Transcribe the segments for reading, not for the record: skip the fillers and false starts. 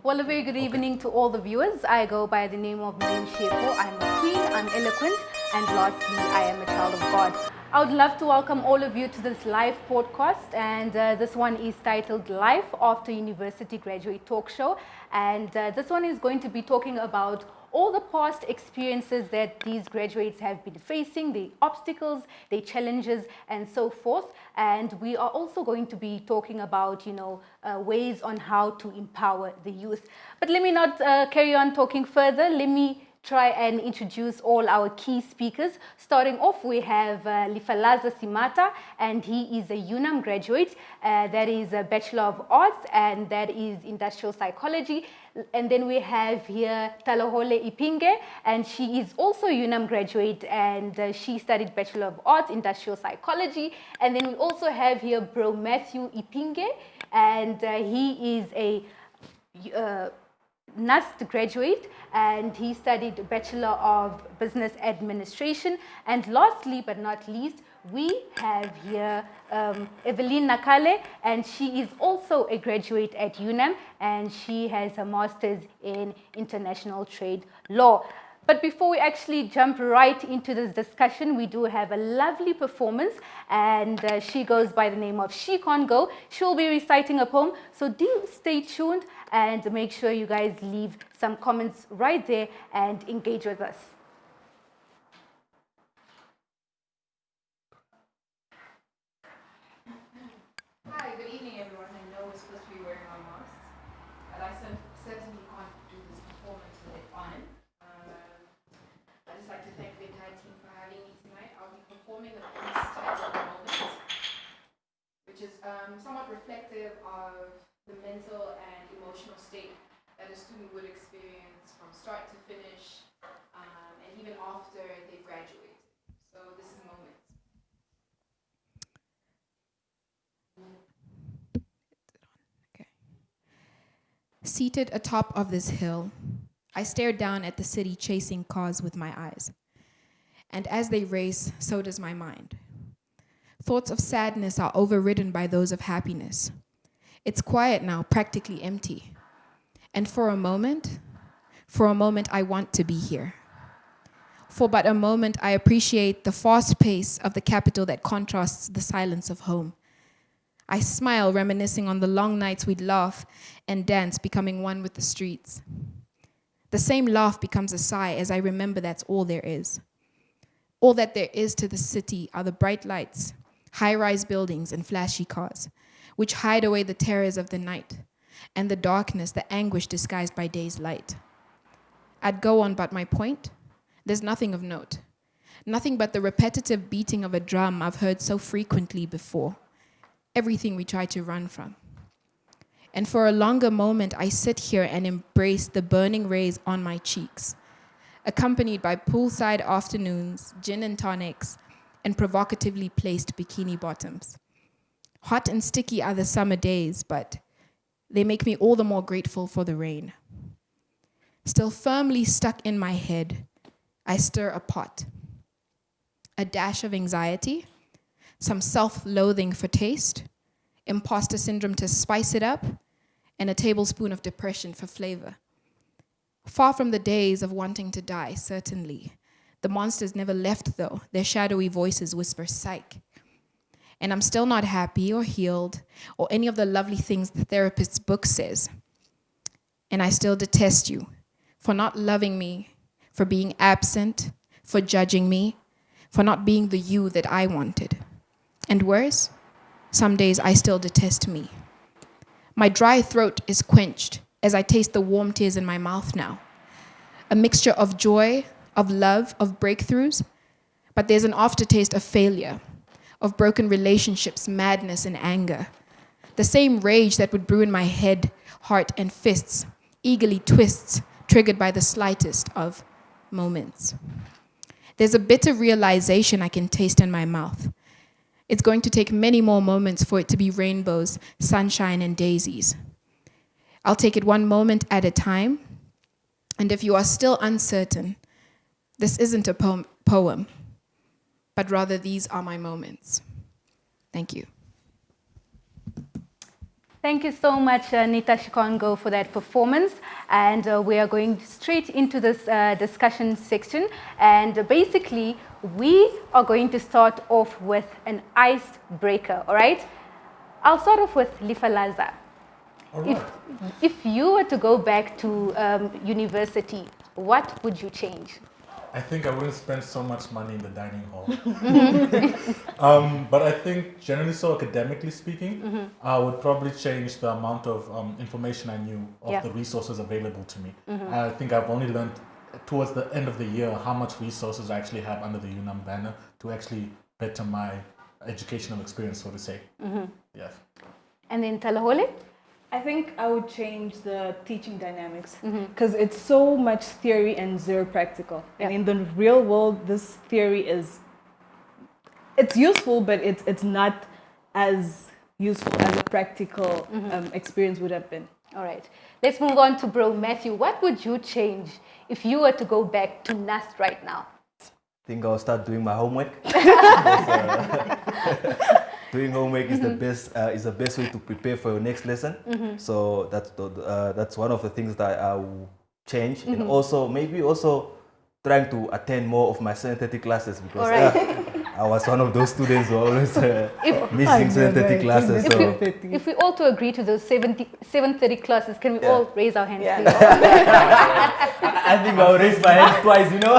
Well, a very good evening to all the viewers. I go by the name of Maureen Shepo. I'm a queen, I'm eloquent, and lastly, I am a child of God. I would love to welcome all of you to this live podcast, and this one is titled Life After University Graduate Talk Show. And this one is going to be talking about all the past experiences that these graduates have been facing, the obstacles, the challenges, and so forth. And we are also going to be talking about, ways on how to empower the youth. But let me not carry on talking further. Let me try and introduce all our key speakers. Starting off, we have Lifalaza Simata, and he is a UNAM graduate. That is a Bachelor of Arts, and that is Industrial Psychology. And then we have here Talohole Ipinge, and she is also a UNAM graduate, and she studied Bachelor of Arts, Industrial Psychology. And then we also have here Bro Matthew Ipinge, and he is a NUST graduate, and he studied Bachelor of Business Administration. And lastly but not least, we have here Evelyn Nakale, and she is also a graduate at UNAM, and she has a master's in international trade law. But before we actually jump right into this discussion, we do have a lovely performance, and she goes by the name of She Can't Go. She'll be reciting a poem, so do stay tuned and make sure you guys leave some comments right there and engage with us. Hi, good evening, everyone. I know we're supposed to be wearing our masks, but I certainly can't do this performance with it on. I'd just like to thank the entire team for having me tonight. I'll be performing a piece titled Moment, which is somewhat reflective of the mental and emotional state that a student would experience from start to finish, and even after they've graduated. So this is Moment. Okay. Seated atop of this hill, I stare down at the city chasing cars with my eyes. And as they race, so does my mind. Thoughts of sadness are overridden by those of happiness. It's quiet now, practically empty. And for a moment, I want to be here. For but a moment, I appreciate the fast pace of the capital that contrasts the silence of home. I smile, reminiscing on the long nights we'd laugh and dance, becoming one with the streets. The same laugh becomes a sigh as I remember that's all there is. All that there is to the city are the bright lights, high-rise buildings, and flashy cars, which hide away the terrors of the night, and the darkness, the anguish disguised by day's light. I'd go on, but my point? There's nothing of note. Nothing but the repetitive beating of a drum I've heard so frequently before. Everything we try to run from. And for a longer moment, I sit here and embrace the burning rays on my cheeks, accompanied by poolside afternoons, gin and tonics, and provocatively placed bikini bottoms. Hot and sticky are the summer days, but they make me all the more grateful for the rain. Still firmly stuck in my head, I stir a pot. A dash of anxiety, some self-loathing for taste, imposter syndrome to spice it up, and a tablespoon of depression for flavor. Far from the days of wanting to die, certainly. The monsters never left, though. Their shadowy voices whisper psych. And I'm still not happy or healed or any of the lovely things the therapist's book says. And I still detest you for not loving me, for being absent, for judging me, for not being the you that I wanted. And worse, some days I still detest me. My dry throat is quenched as I taste the warm tears in my mouth now. A mixture of joy, of love, of breakthroughs, but there's an aftertaste of failure, of broken relationships, madness, and anger. The same rage that would brew in my head, heart, and fists, eagerly twists, triggered by the slightest of moments. There's a bitter realization I can taste in my mouth. It's going to take many more moments for it to be rainbows, sunshine, and daisies. I'll take it one moment at a time, and if you are still uncertain, this isn't a poem, but rather these are my moments. Thank you. Thank you so much, Nita Shikongo, for that performance. And we are going straight into this discussion section. And basically, we are going to start off with an icebreaker, all right? I'll start off with Lifalaza. Right. If you were to go back to university, what would you change? I think I wouldn't spend so much money in the dining hall. But I think generally so academically speaking, I would probably change the amount of information I knew of the resources available to me. I think I've only learned towards the end of the year how much resources I actually have under the UNAM banner to actually better my educational experience, so to say. Yes. And then Talahole? I think I would change the teaching dynamics because it's so much theory and zero practical. Yeah. And in the real world, this theory it's useful, but it's not as useful as a practical experience would have been. All right. Let's move on to Bro Matthew. What would you change if you were to go back to NAST right now? I think I'll start doing my homework. Doing homework is the best way to prepare for your next lesson. So that's one of the things that I will change, and also maybe trying to attend more of my synthetic classes because I was one of those students who always missing synthetic classes. So If we all to agree to those 7:30 classes, can we all raise our hands, please? I think I'll raise my hand twice, you know.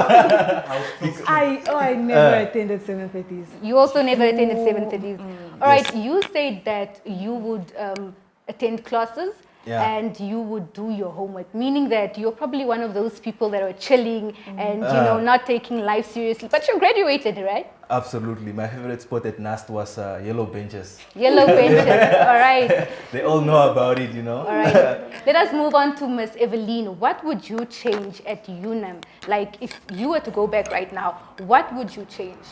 I never attended 7:30s. You also never attended 7:30s. All right, you said that you would attend classes and you would do your homework, meaning that you're probably one of those people that are chilling and not taking life seriously. But you graduated, right? Absolutely. My favorite spot at NAST was yellow benches. Yellow benches. All right. They all know about it, you know. All right. Let us move on to Miss Eveline. What would you change at UNAM? Like, if you were to go back right now, what would you change?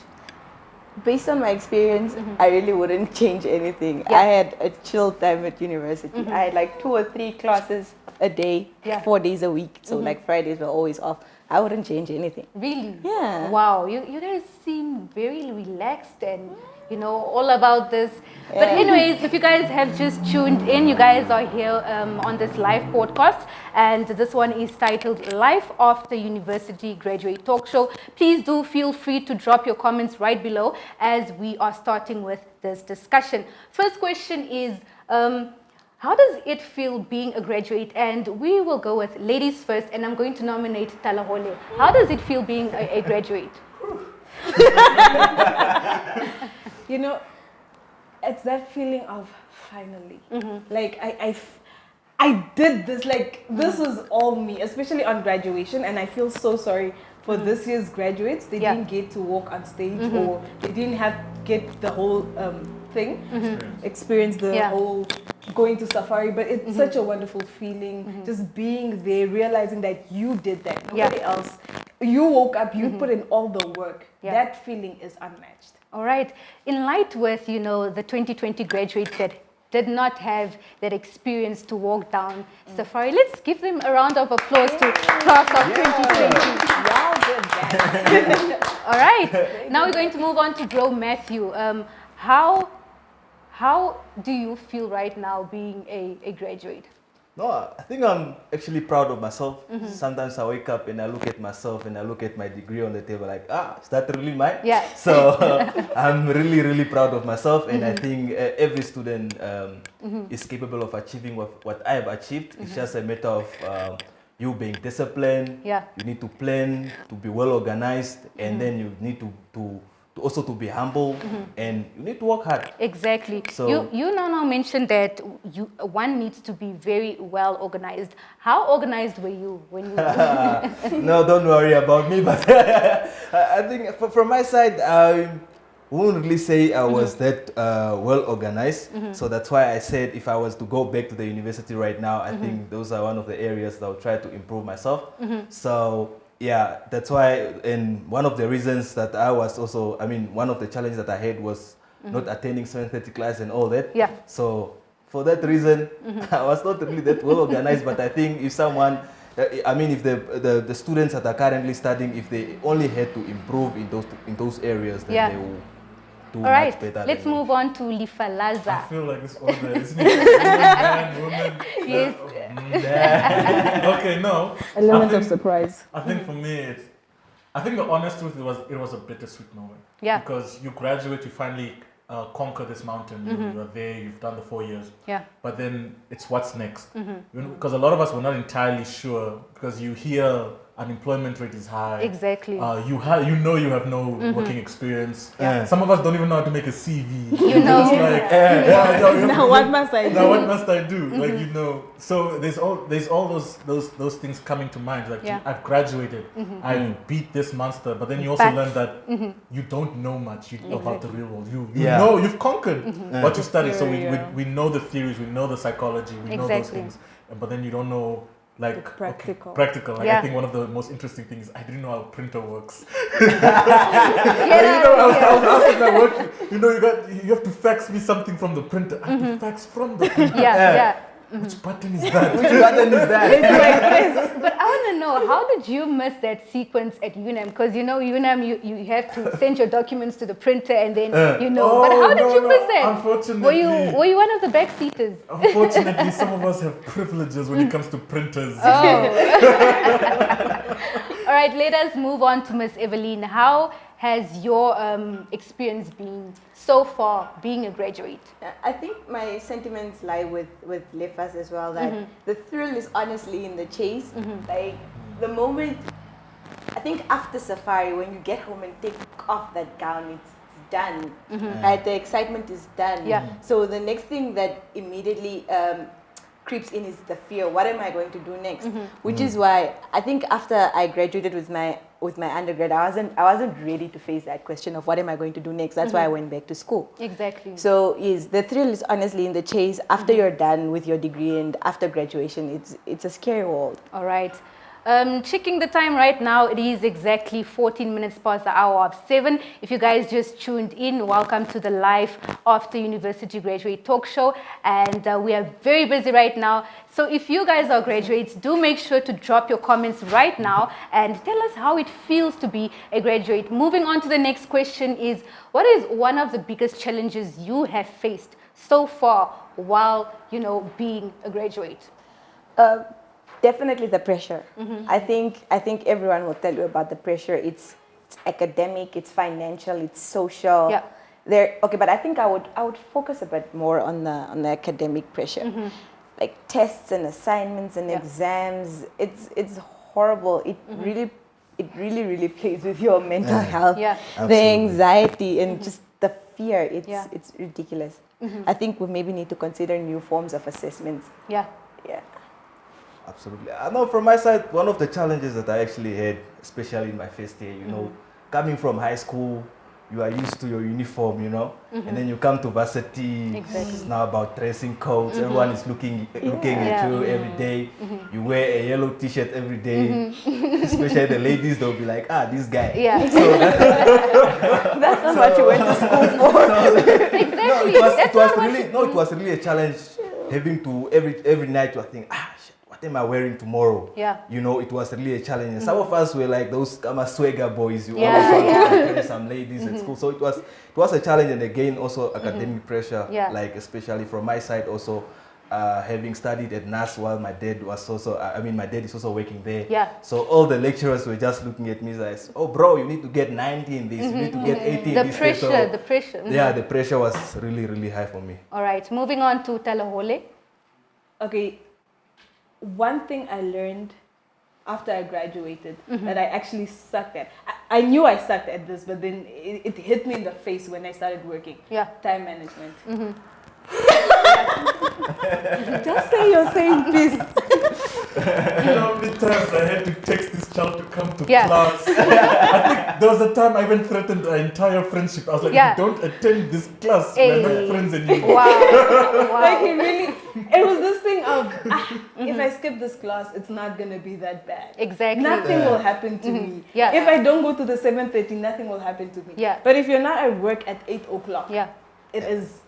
Based on my experience, I really wouldn't change anything. Yeah. I had a chill time at university. I had like 2 or 3 classes a day, 4 days a week. So like Fridays were always off. I wouldn't change anything. Really? Yeah. Wow, you guys seem very relaxed and, all about this. But anyways, if you guys have just tuned in, you guys are here on this live podcast. And this one is titled Life After University Graduate Talk Show. Please do feel free to drop your comments right below as we are starting with this discussion. First question is, how does it feel being a graduate? And we will go with ladies first, and I'm going to nominate Talahole. How does it feel being a graduate? It's that feeling of finally. Like I did this, like this was all me, especially on graduation, and I feel so sorry for this year's graduates. They didn't get to walk on stage or they didn't get the whole thing, experience the whole going to safari, but it's such a wonderful feeling just being there, realizing that you did that, nobody else. You woke up, you put in all the work. That feeling is unmatched. All right. In light with, the 2020 graduates that did not have that experience to walk down safari, let's give them a round of applause to class of 2020. Y'all did that. All right. Now we're going to move on to Bro Matthew. How do you feel right now being a graduate? No, I think I'm actually proud of myself. Sometimes I wake up and I look at myself and I look at my degree on the table like, is that really mine? Yeah. So I'm really, really proud of myself. And I think every student is capable of achieving what I have achieved. It's just a matter of you being disciplined. Yeah. You need to plan, to be well organized, and then you need to also to be humble, and you need to work hard. Exactly. So you now mentioned that one needs to be very well organized. How organized were you when you? No, don't worry about me. But I think from my side, I wouldn't really say I was that well organized. So that's why I said if I was to go back to the university right now, I think those are one of the areas that I'll try to improve myself. So. Yeah, that's why, and one of the reasons that I was also, one of the challenges that I had was not attending 7:30 class and all that. Yeah. So for that reason, I was not really that well organized, but I think if someone, if the students that are currently studying, if they only had to improve in those areas, then do All right, much better. let's move on to Lifalaza. I feel like this order, isn't it? Woman, Yes. Okay, no. Element I of think- surprise. I think for me, I think the honest truth, it was a bittersweet moment. Yeah. Because you graduate, you finally conquer this mountain. You're there, you've done the 4 years. Yeah. But then it's what's next. Because a lot of us were not entirely sure, because you hear unemployment rate is high. Exactly. You have no working experience. Yeah. Some of us don't even know how to make a CV. You know. Just like, you Now what must I do? now what must I do? Like, you know, so there's all those things coming to mind. Like, Yeah. I've graduated, I've beat this monster, but then you also But- learn that you don't know much about the real world. You Yeah. know, you've conquered what you studied. So Theory, yeah. we know the theories, we know the psychology, we know those Exactly. things, but then you don't know. Like The practical. okay, practical. Like Yeah. I think one of the most interesting things, I didn't know how a printer works. Get You know, out of here. I was asking my work, you know, you have to fax me something from the printer. I have to fax from the printer. Yeah. Which button is that? Which button is that? But I want to know, how did you miss that sequence at UNAM? Because, you know, UNAM, you have to send your documents to the printer and then, you know. But how did you miss that? Unfortunately, Were you one of the backseaters? unfortunately, some of us have privileges when it comes to printers. All right, let us move on to Miss Eveline. How has your experience been so far being a graduate? I think my sentiments lie with Lefas as well, that the thrill is honestly in the chase. Like the moment, I think after Safari, when you get home and take off that gown, it's done. Right? The excitement is done. Yeah. So the next thing that immediately creeps in is the fear. What am I going to do next? Which is why I think after I graduated with my undergrad, I wasn't ready to face that question of what am I going to do next. That's why I went back to school. Exactly. So the thrill is honestly in the chase. After you're done with your degree and after graduation, it's a scary world. All right. Checking the time right now, it is exactly 14 minutes past the hour of 7. If you guys just tuned in, welcome to the live After University Graduate Talk Show. And we are very busy right now. So if you guys are graduates, do make sure to drop your comments right now and tell us how it feels to be a graduate. Moving on to the next question is, what is one of the biggest challenges you have faced so far while, you know, being a graduate? Definitely the pressure. I think everyone will tell you about the pressure. It's academic, it's financial, it's social. Yeah. But I think I would focus a bit more on the academic pressure. Like tests and assignments and exams. It's horrible. It really plays with your mental health. Yeah. The Absolutely. anxiety and just the fear. Yeah. It's ridiculous. I think we maybe need to consider new forms of assessments. Yeah. Yeah. Absolutely. I know from my side, one of the challenges that I actually had, especially in my first year, you know, coming from high school, you are used to your uniform, you know, and then you come to varsity. Exactly. It's now about dressing codes. Everyone is looking at Yeah. you every day. You wear a yellow T-shirt every day. Especially the ladies, they'll be like, this guy. Yeah. That's not what you went to school for. Exactly. It was really a challenge having to every night to think, shit, what am I wearing tomorrow? Yeah. You know, it was really a challenge. And some of us were like those swagger boys. You Yeah, always want yeah. to impress some ladies at school. So it was a challenge, and again also academic pressure. Yeah. Like especially from my side also. Having studied at NAS while my dad was also, my dad is also working there. Yeah. So all the lecturers were just looking at me like, oh bro, you need to get 90 in this, you need to get 80 in The this. pressure, the pressure. Yeah, the pressure was really, really high for me. All right, moving on to Talahole. Okay, one thing I learned after I graduated that I actually sucked at. I knew I sucked at this, but then it hit me in the face when I started working. Yeah. Time management. Just say you're saying this. You know how many times I had to text this child to come to Yeah. class? I think there was a time I even threatened our entire friendship. I was like, Yeah. if you don't attend this class, Hey. we're not friends anymore. Wow. Like he really, it was this thing of, if I skip this class, it's not gonna be that bad. Exactly. Nothing will happen to me. Yeah. If I don't go to the 7:30, nothing will happen to me. Yeah. But if you're not at work at 8 o'clock, Yeah. it is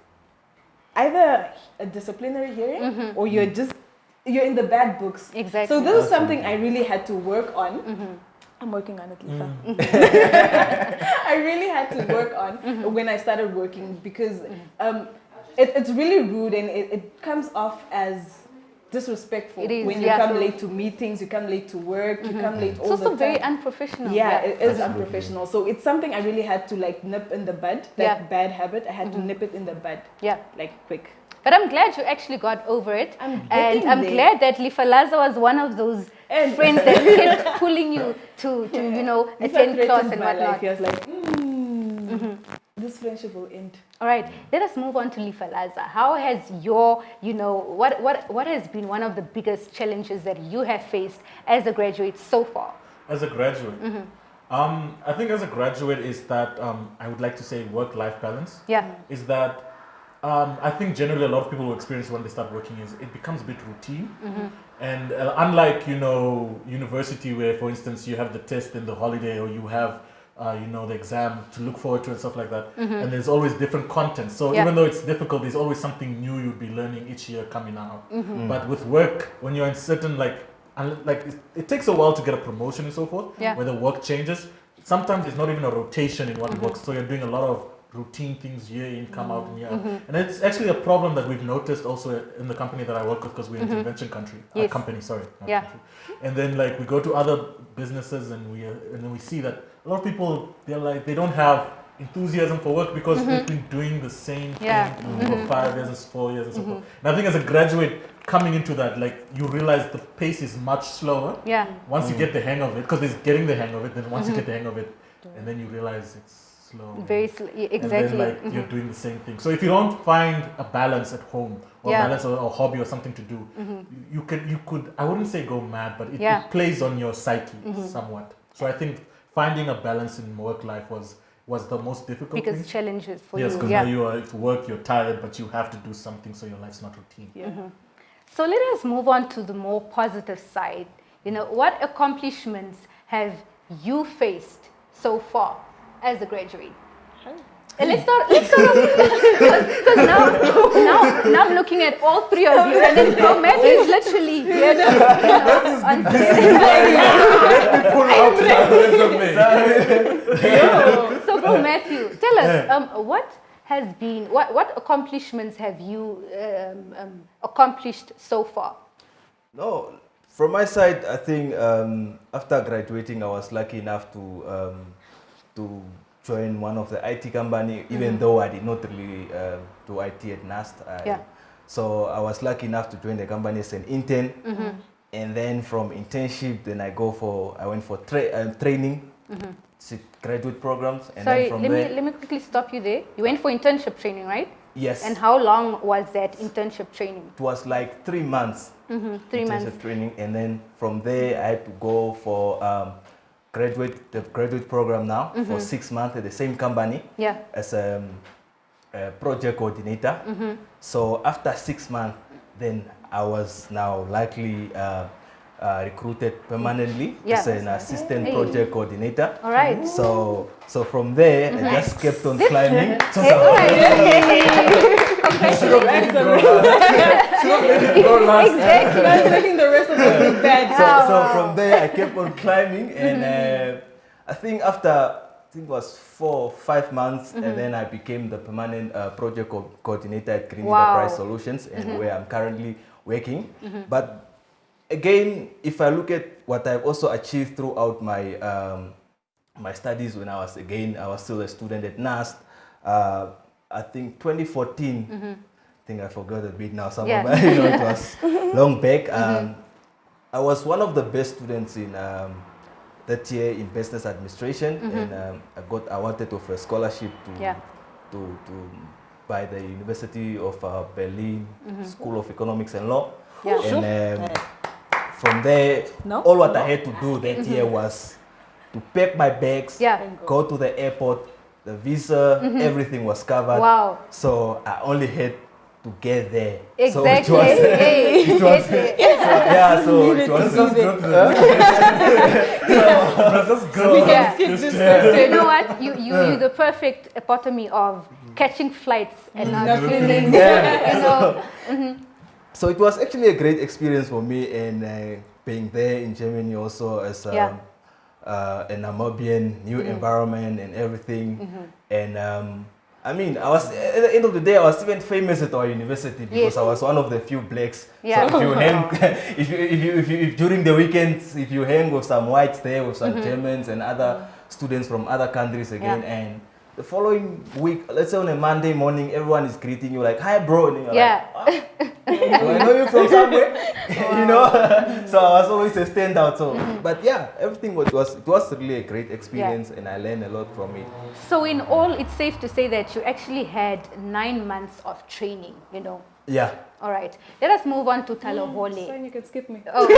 either a disciplinary hearing or you're in the bad books. Exactly. So this is something I really had to work on. I'm working on it, Lifa. I really had to work on when I started working because it's really rude and it comes off as disrespectful It is, when you yeah. come late to meetings, you come late to work, you come late all It's the also time. very unprofessional. Yeah, it is Absolutely. unprofessional. So it's something I really had to like nip in the bud. That Yeah. bad habit, I had to nip it in the bud. Yeah. Like quick. But I'm glad you actually got over it. I'm and getting I'm there. glad that Lifalaza was one of those And- friends that kept pulling you to you know, Lifa attend class threatened and my life. whatnot. He was like, this friendship will end. All right, let us move on to Lifalaza. How has your, you know, what has been one of the biggest challenges that you have faced as a graduate so far? As a graduate, I think as a graduate is that I would like to say work-life balance. Yeah. Is that I think generally a lot of people who experience when they start working is it becomes a bit routine. And unlike, you know, university where, for instance, you have the test in the holiday or you have, you know, the exam to look forward to and stuff like that. And there's always different content. So Yeah. even though it's difficult, there's always something new you'd be learning each year coming out. But with work, when you're in certain, it takes a while to get a promotion and so forth, Yeah. where the work changes. Sometimes it's not even a rotation in what works. So you're doing a lot of routine things year in, come out and year out. And it's actually a problem that we've noticed also in the company that I work with because we're an intervention country. Yes. Company, sorry. Not Yeah. country. And then like we go to other businesses and then we see that a lot of people, they don't have enthusiasm for work because they've been doing the same Yeah. thing for 5 years and 4 years and so forth. And I think as a graduate coming into that, like you realize the pace is much slower. Yeah. Once you get the hang of it, because there's getting the hang of it, then once you get the hang of it, and then you realize it's slow. Very exactly. And then like you're doing the same thing. So if you don't find a balance at home or Yeah. a balance or a hobby or something to do, you could I wouldn't say go mad, but it, Yeah. it plays on your psyche somewhat. So I think finding a balance in work life was the most difficult Biggest thing. challenges for Yes, you. because Yeah. now you are at work, you're tired, but you have to do something so your life's not routine. So let us move on to the more positive side. You know, what accomplishments have you faced so far as a graduate? And let's start because now I'm looking at all three of you, and then Bro Matthew is literally here to, on Pull out the resume. So Bro Matthew, tell us what has been what accomplishments have you accomplished so far? No, from my side, I think after graduating, I was lucky enough to join one of the IT company, even though I did not really do IT at NAST. So I was lucky enough to join the company as an intern, and then from internship, then I went for training, graduate programs, and Sorry, then from let there, me quickly stop you there. You went for internship training, right? yes, And how long was that internship training? it was like 3 months. 3 internship months. training, and then from there I had to go for the graduate program now for 6 months at the same company Yeah. as a project coordinator. So after 6 months, then I was now likely recruited permanently Yeah. as an assistant Hey. project coordinator. All right. So from there I just kept on climbing. Hey, all right. Exactly. That's making the rest of us look bad. So from there I kept on climbing, and I think after it was 4 or 5 months, and then I became the permanent project coordinator at Green Wow. Enterprise Solutions, and where I'm currently working. But again, if I look at what I've also achieved throughout my my studies when I was still a student at NAST. I think 2014. I think I forgot a bit now. Some Yeah. of my, it was long back. I was one of the best students in that year in business administration, and I got awarded with a scholarship to by the University of Berlin School of Economics and Law. Yeah. And from there, all what I had to do that year was to pack my bags, Yeah. go to the airport, the visa, everything was covered. Wow. So I only had to get there. Exactly. So it was, Hey. it was, yeah, so it was Just go to the just go. Yeah. Skip this You know what? You're the perfect epitome of catching flights and not feeling, you know. So it was actually a great experience for me, and being there in Germany also as a Namibian new environment and everything. And I mean, I was at the end of the day, I was even famous at our university because I was one of the few blacks. Yeah. So if you hang, if during the weekends, if you hang with some whites there, with some Germans and other students from other countries again, and the following week, let's say on a Monday morning, everyone is greeting you like, "Hi, bro," and you're like, "Ah, do I know you from somewhere?" You know. So I was always a standout. So, but yeah, everything it was really a great experience, and I learned a lot from it. So in all, it's safe to say that you actually had 9 months of training, you know. Yeah. All right. Let us move on to Talohole. Fine, you can skip me. Oh. Why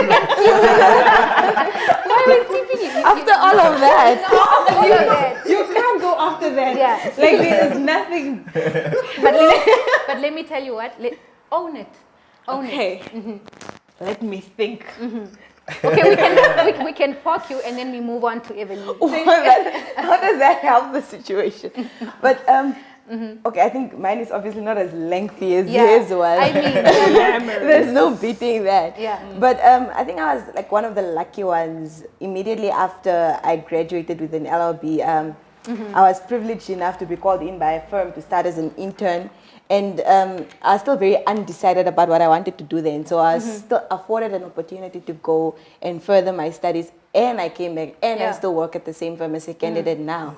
am I skipping you? After all of that, After all of that. You can't go after that. Yeah. Like there is nothing. But let me tell you what. Own it. Own Okay. it. Let me think. Okay, we can park you and then we move on to Evelyn. how does that help the situation? But okay, I think mine is obviously not as lengthy as yours was. I mean, there's no beating that. Yeah. But I think I was like one of the lucky ones. Immediately after I graduated with an LLB, I was privileged enough to be called in by a firm to start as an intern. And I was still very undecided about what I wanted to do then. So I was still afforded an opportunity to go and further my studies. And I came back and I still work at the same firm as a candidate now.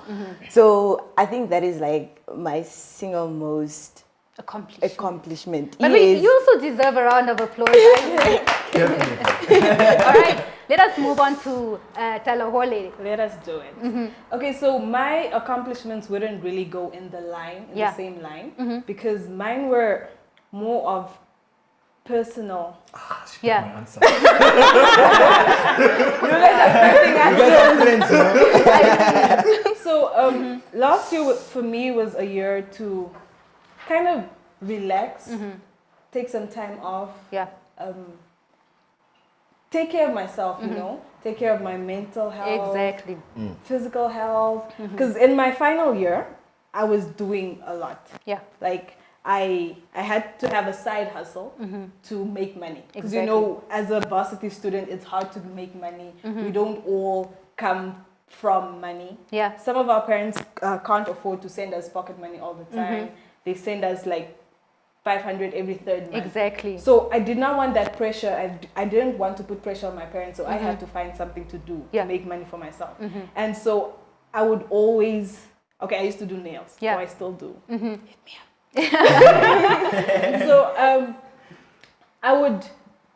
So I think that is like my single most accomplishment. But Yes. you also deserve a round of applause. All right, let us move on to Talohole. Let us do it. Okay, so my accomplishments wouldn't really go in the line, in the same line, because mine were more of personal. She got my answer. You guys are Friends, you know? So last year for me was a year to kind of relax, take some time off, take care of myself, you know, take care of my mental health, Exactly. physical health. Because in my final year, I was doing a lot. Yeah. Like I had to have a side hustle to make money. Because Exactly. you know, as a varsity student, it's hard to make money. We don't all come from money. Yeah. Some of our parents can't afford to send us pocket money all the time. They send us like 500 every third month. Exactly. So I did not want that pressure. I didn't want to put pressure on my parents, so I had to find something to do to make money for myself. And so I would always, I used to do nails, so I still do. Hit me up. So I would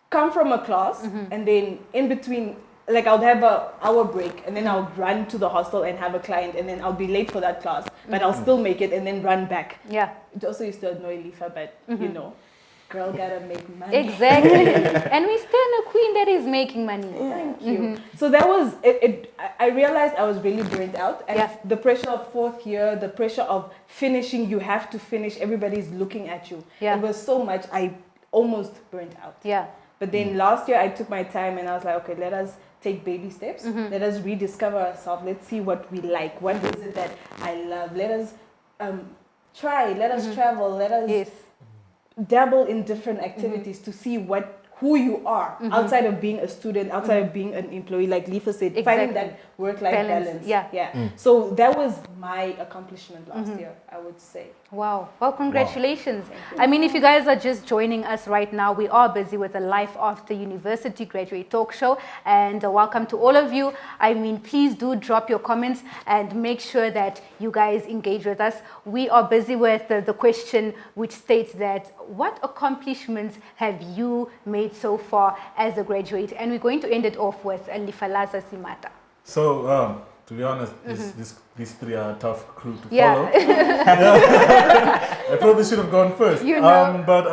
come from a class and then in between, like I'll have an hour break and then I'll run to the hostel and have a client and then I'll be late for that class, but I'll still make it and then run back. Yeah. It also used to annoy Lifa, but you know, girl gotta make money. Exactly. And we stand a queen that is making money. Thank you. So that was it. I realized I was really burnt out, and the pressure of fourth year, the pressure of finishing. You have to finish. Everybody's looking at you. Yeah. It was so much. I almost burnt out. Yeah. But then last year I took my time and I was like, okay, let us take baby steps. Let us rediscover ourselves. Let's see what we like. What is it that I love? Let us try. Let us travel. Let us dabble in different activities to see who you are outside of being a student, outside of being an employee. Like Lifa said, finding that work-life balance. Yeah. So that was my accomplishment last year, I would say. Wow. Well, congratulations. I mean, if you guys are just joining us right now, we are busy with the Life After University Graduate Talk Show. And welcome to all of you. I mean, please do drop your comments and make sure that you guys engage with us. We are busy with the question which states that what accomplishments have you made so far as a graduate? And we're going to end it off with Lifalaza Simata. So, to be honest, these three are a tough crew to Yeah. follow. I probably should have gone first. You know. But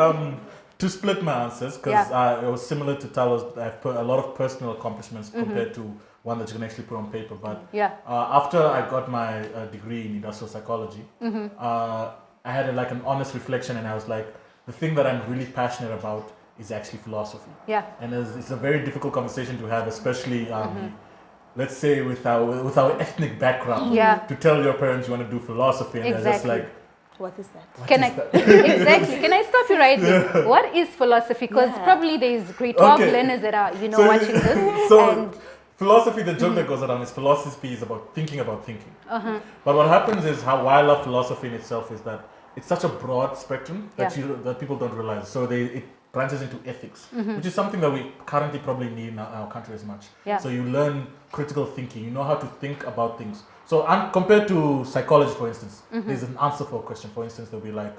to split my answers, because it was similar to Talos, I've put a lot of personal accomplishments compared to one that you can actually put on paper. But after I got my degree in industrial psychology, I had an honest reflection, and I was like, the thing that I'm really passionate about is actually philosophy. Yeah. And it's a very difficult conversation to have, especially let's say with our ethnic background. Yeah. To tell your parents you want to do philosophy, and they're just like, What is that? Exactly. Can I stop you right there? What is philosophy? Because probably there's grade 12 learners that are, watching this. So and philosophy, the joke that goes around is philosophy is about thinking about thinking. But what happens is why I love philosophy in itself is that it's such a broad spectrum that that people don't realize. So it branches into ethics, which is something that we currently probably need in our country as much. Yeah. So you learn critical thinking. You know how to think about things. So compared to psychology, for instance, there's an answer for a question. For instance, they'll be like,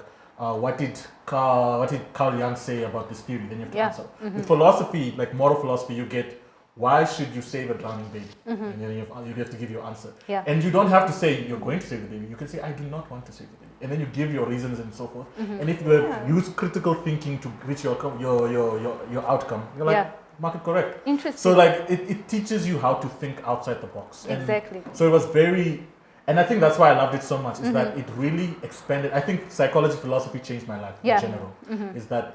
what did Carl Jung say about this theory? Then you have to answer. With philosophy, like moral philosophy, you get why should you save a drowning baby? And then you have to give your answer. Yeah. And you don't have to say you're going to save the baby. You can say I do not want to save the baby, and then you give your reasons and so forth. And if you use critical thinking to reach your outcome, you're like market correct. Interesting. So like it teaches you how to think outside the box. And Exactly. so it was very. And I think that's why I loved it so much, is that it really expanded. I think psychology, philosophy changed my life in general. Is that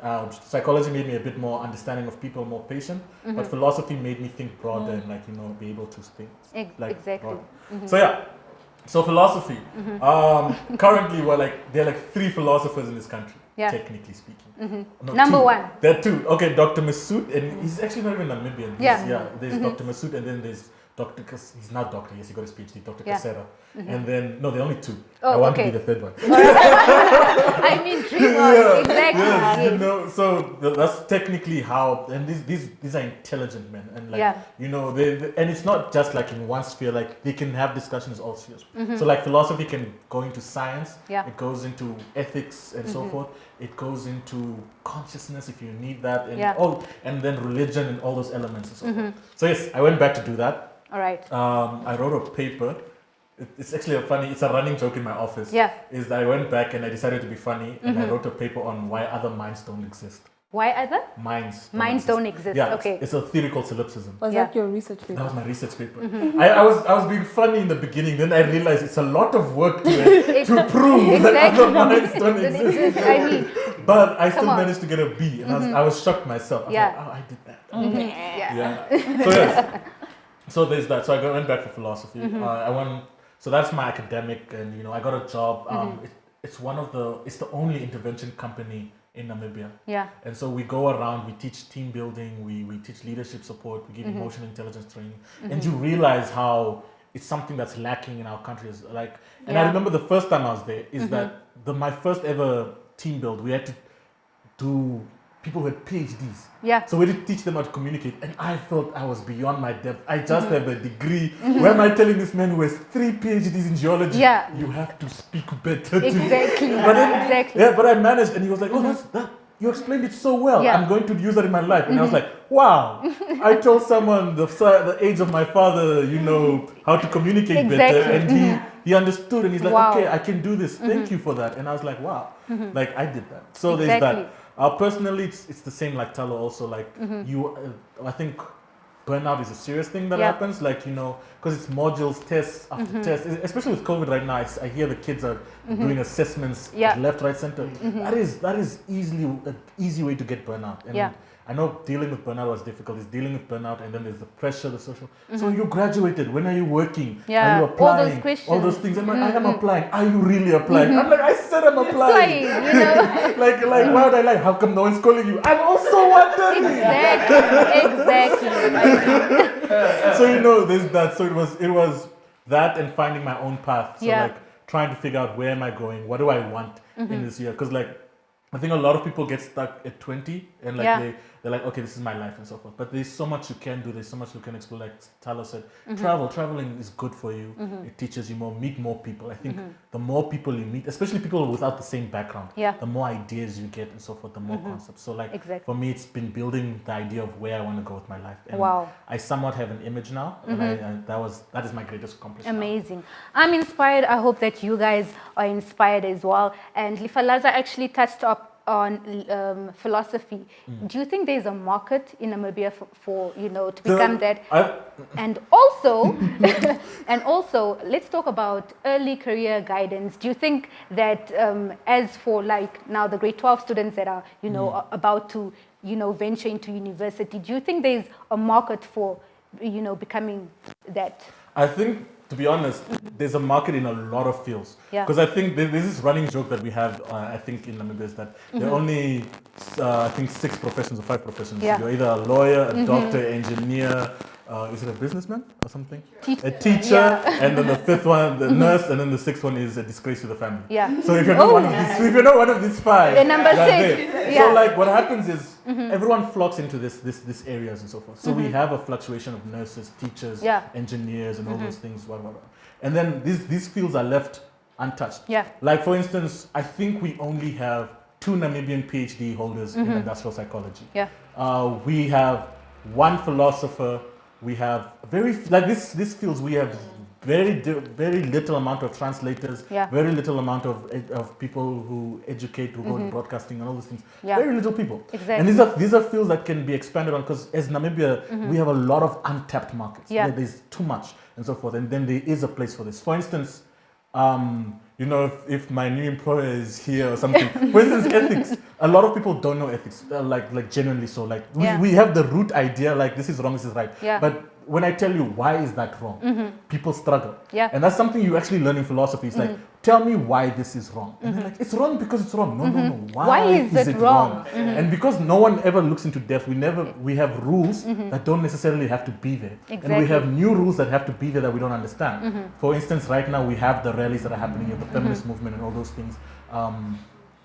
psychology made me a bit more understanding of people, more patient, but philosophy made me think broader and like, be able to think Exactly. broader. So yeah, so philosophy. Currently, there are like 3 philosophers in this country, technically speaking. No, Number 2. 1. There are 2. Okay, Dr. Masood, and he's actually not even Namibian. There's Dr. Masood, and then there's Dr. He's not doctor, yes, he got his PhD, Dr. Kasera. And then, no, there are only 2. Oh, I want okay. to be the 3rd one. I mean, dream on. Exactly. Yes, Yes. so that's technically how, and these are intelligent men, and like, they and it's not just like in one sphere, like they can have discussions all spheres. So like philosophy can go into science, it goes into ethics and so forth, it goes into consciousness if you need that, and and then religion and all those elements and so forth. So yes, I went back to do that. All right. I wrote a paper. It's actually it's a running joke in my office. Is that I went back and I decided to be funny, and I wrote a paper on why other minds don't exist. Why other? Minds don't exist. Yeah, Okay. it's a theory called solipsism. Was that your research paper? That was my research paper. I was being funny in the beginning, then I realized it's a lot of work to prove that other minds don't exist. I mean, but I still managed to get a B, and I was shocked myself. I was like, oh, I did that. So yes. So there's that. So I went back for philosophy. So that's my academic, and I got a job. It's the only intervention company in Namibia. Yeah. And so we go around, we teach team building, we teach leadership support, we give emotional intelligence training, and you realize how it's something that's lacking in our countries. I remember the first time I was there is that my first ever team build, we had to do people who had PhDs. Yeah. So we did teach them how to communicate, and I thought I was beyond my depth. I just have a degree. Why am I telling this man who has 3 PhDs in geology? Yeah. You have to speak better. Exactly. Exactly. Yeah, but I managed, and he was like, "Oh, that you explained it so well. Yeah. I'm going to use that in my life." And I was like, "Wow!" I told someone the age of my father, how to communicate better, and he understood, and he's like, "Okay, I can do this. Thank you for that." And I was like, "Wow!" Like I did that. So there's that. Personally, it's the same like Talo also. Like I think burnout is a serious thing that happens. Like because it's modules, tests after tests. Especially with COVID right now, I hear the kids are doing assessments left, right, center. That is easily an easy way to get burnout. And I know dealing with burnout was difficult. It's dealing with burnout, and then there's the pressure, the social. So you graduated. When are you working? Are you applying? All those questions. All those things. I'm like, I am applying. Are you really applying? I'm like, I said I'm applying. like why would I lie? How come no one's calling you? I'm also wondering. Exactly. So there's that. So it was that and finding my own path. So like trying to figure out where am I going? What do I want in this year? Because I think a lot of people get stuck at 20 and they're like, okay, this is my life and so forth. But there's so much you can do. There's so much you can explore. Like Talo said, traveling is good for you. It teaches you meet more people. I think the more people you meet, especially people without the same background, the more ideas you get and so forth, the more concepts. So for me, it's been building the idea of where I want to go with my life. And I somewhat have an image now, and that is my greatest accomplishment. Amazing. I'm inspired. I hope that you guys are inspired as well. And Lifalaza actually touched up on philosophy. Do you think there's a market in Namibia for to become that? And also, let's talk about early career guidance. Do you think that as for now the grade 12 students that are about to venture into university, do you think there's a market for becoming that? I think, to be honest, there's a market in a lot of fields. Because I think there's this running joke that we have, I think, in Namibia is that there are only, I think, 6 professions or 5 professions. You're either a lawyer, a doctor, engineer, is it a businessman or something? Teacher. A teacher, Yeah. and then the fifth one, the nurse, and then the sixth one is a disgrace to the family. Yeah. So if you're not one of these five, The number you're 6. there. Yeah. So like what happens is everyone flocks into this areas and so forth. So we have a fluctuation of nurses, teachers, Yeah. engineers, and all those things. Blah, blah, blah. And then these fields are left untouched. Yeah. Like for instance, I think we only have 2 Namibian PhD holders in industrial psychology. Yeah. We have 1 philosopher. We have these fields. We have very little amount of translators. Yeah. Very little amount of people who educate, who go to broadcasting and all those things. Yeah. Very little people. Exactly. And these are fields that can be expanded on because as Namibia, we have a lot of untapped markets. Yeah. There's too much and so forth. And then there is a place for this. For instance, if my new employer is here or something, for instance, ethics, a lot of people don't know ethics, like genuinely so. Like we have the root idea, like this is wrong, this is right. Yeah. But when I tell you why is that wrong, people struggle. Yeah. And that's something you actually learn in philosophy. It's like, tell me why this is wrong. And they're like, it's wrong because it's wrong. No. Why is it wrong? And because no one ever looks into depth, we have rules that don't necessarily have to be there. And we Exactly. have new rules that have to be there that we don't understand. For instance, right now we have the rallies that are happening in the feminist movement and all those things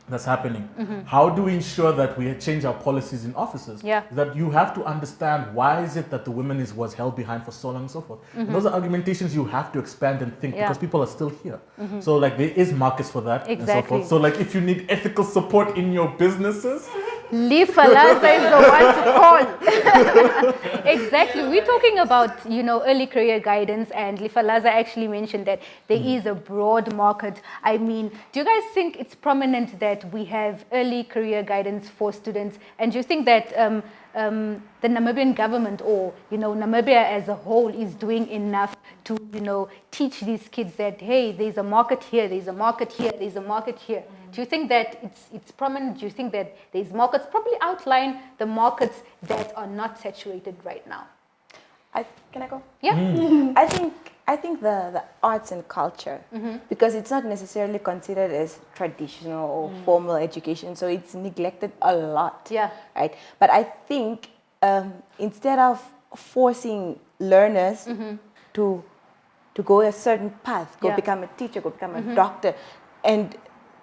that's happening. How do we ensure that we change our policies in offices? Yeah. That you have to understand why is it that the women was held behind for so long and so forth. And those are argumentations you have to expand and think Yeah. because people are still here. So like there is markets for that and so Exactly. forth. So like if you need ethical support in your businesses, Lifalaza is the one to call. Exactly. We're talking about, early career guidance, and Lifalaza actually mentioned that there is a broad market. I mean, do you guys think it's prominent that we have early career guidance for students? And do you think that the Namibian government or, Namibia as a whole is doing enough to, teach these kids that, hey, there's a market here, there's a market here, there's a market here? Do you think that it's prominent? Do you think that there's markets? Probably outline the markets that are not saturated right now. Can I go? Yeah. I think the arts and culture, because it's not necessarily considered as traditional or formal education, so it's neglected a lot. Yeah. Right. But I think instead of forcing learners to go a certain path, go Yeah. become a teacher, go become a doctor, and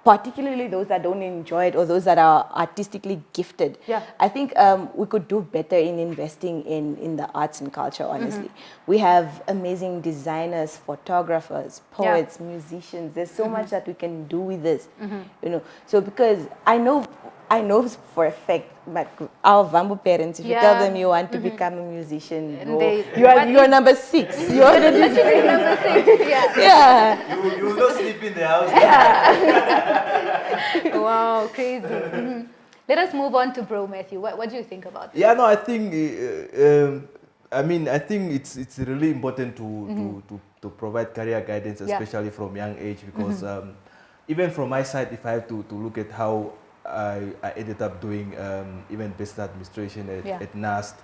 particularly those that don't enjoy it or those that are artistically gifted. Yeah. I think we could do better in investing in the arts and culture, honestly. We have amazing designers, photographers, poets, musicians. There's so much that we can do with this, So because I know for a fact, but our Vambo parents, if you tell them you want to become a musician, you're number 6. You're Literally number 6. Yeah. yeah. You will not sleep in the house. Wow, crazy. Let us move on to Bro Matthew. What do you think about this? Yeah, no, I think. I think it's really important to provide career guidance, especially from young age, because even from my side, if I have to look at how I ended up doing even business administration at NAST,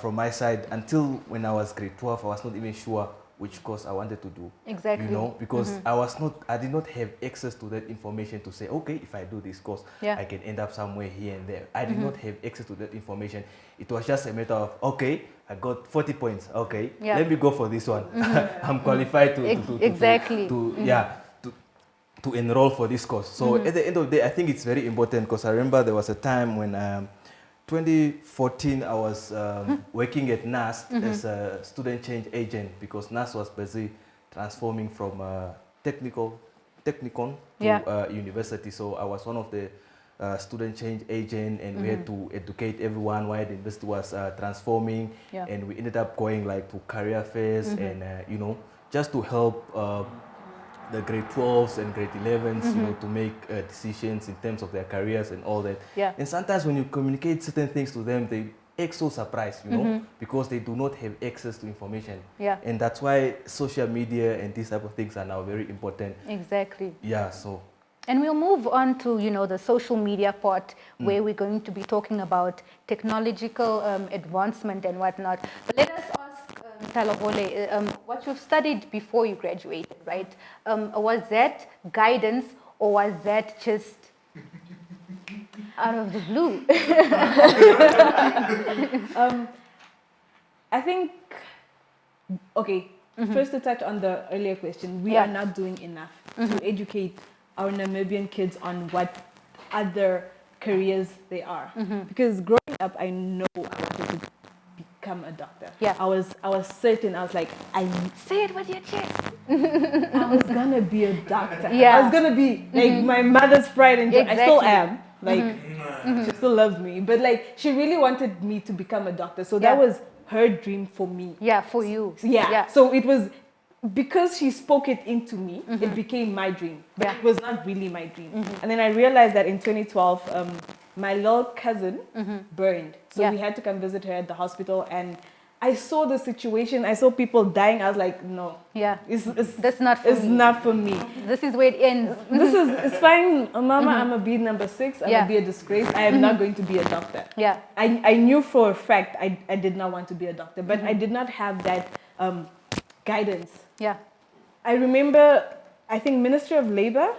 from my side, until when I was grade 12, I was not even sure which course I wanted to do. Exactly. Because I did not have access to that information to say, okay, if I do this course, I can end up somewhere here and there. I did not have access to that information. It was just a matter of, okay, I got 40 points. Okay, let me go for this one. I'm qualified to enroll for this course. So at the end of the day, I think it's very important because I remember there was a time when 2014, I was working at NAST as a student change agent because NAST was busy transforming from technicon to university. So I was one of the student change agent, and we had to educate everyone while the university was transforming. And we ended up going like to career fairs and just to help the grade 12s and grade 11s, to make decisions in terms of their careers and all that. And sometimes when you communicate certain things to them, they act so surprised, because they do not have access to information. And that's why social media and these type of things are now very important. Exactly. Yeah, so. And we'll move on to, the social media part where we're going to be talking about technological advancement and whatnot. But let us ask Talahole, what you've studied before you graduated, right? Was that guidance or was that just out of the blue? I think, okay, first to touch on the earlier question, we are not doing enough to educate our Namibian kids on what other careers they are. Because growing up, I know I wanted to become a doctor. Yeah. I was certain, I was like, Say it with your chest. I was gonna be a doctor. Yeah. I was gonna be like my mother's pride and joy. I still Exactly. am. Like, she still loves me. But like, she really wanted me to become a doctor. So that Yeah. was her dream for me. Yeah, for you. Yeah. So it was because she spoke it into me, it became my dream. But Yeah. it was not really my dream. And then I realized that in 2012, my little cousin burned. So Yeah. we had to come visit her at the hospital. And I saw the situation. I saw people dying. I was like, no. Yeah. It's That's not for it's me. not for me. This is where it ends. It's fine, Mama. I'm gonna be number 6. I'm Yeah. gonna be a disgrace. I am not going to be a doctor. Yeah. I knew for a fact I did not want to be a doctor, but I did not have that guidance. Yeah. I remember, I think Ministry of Labor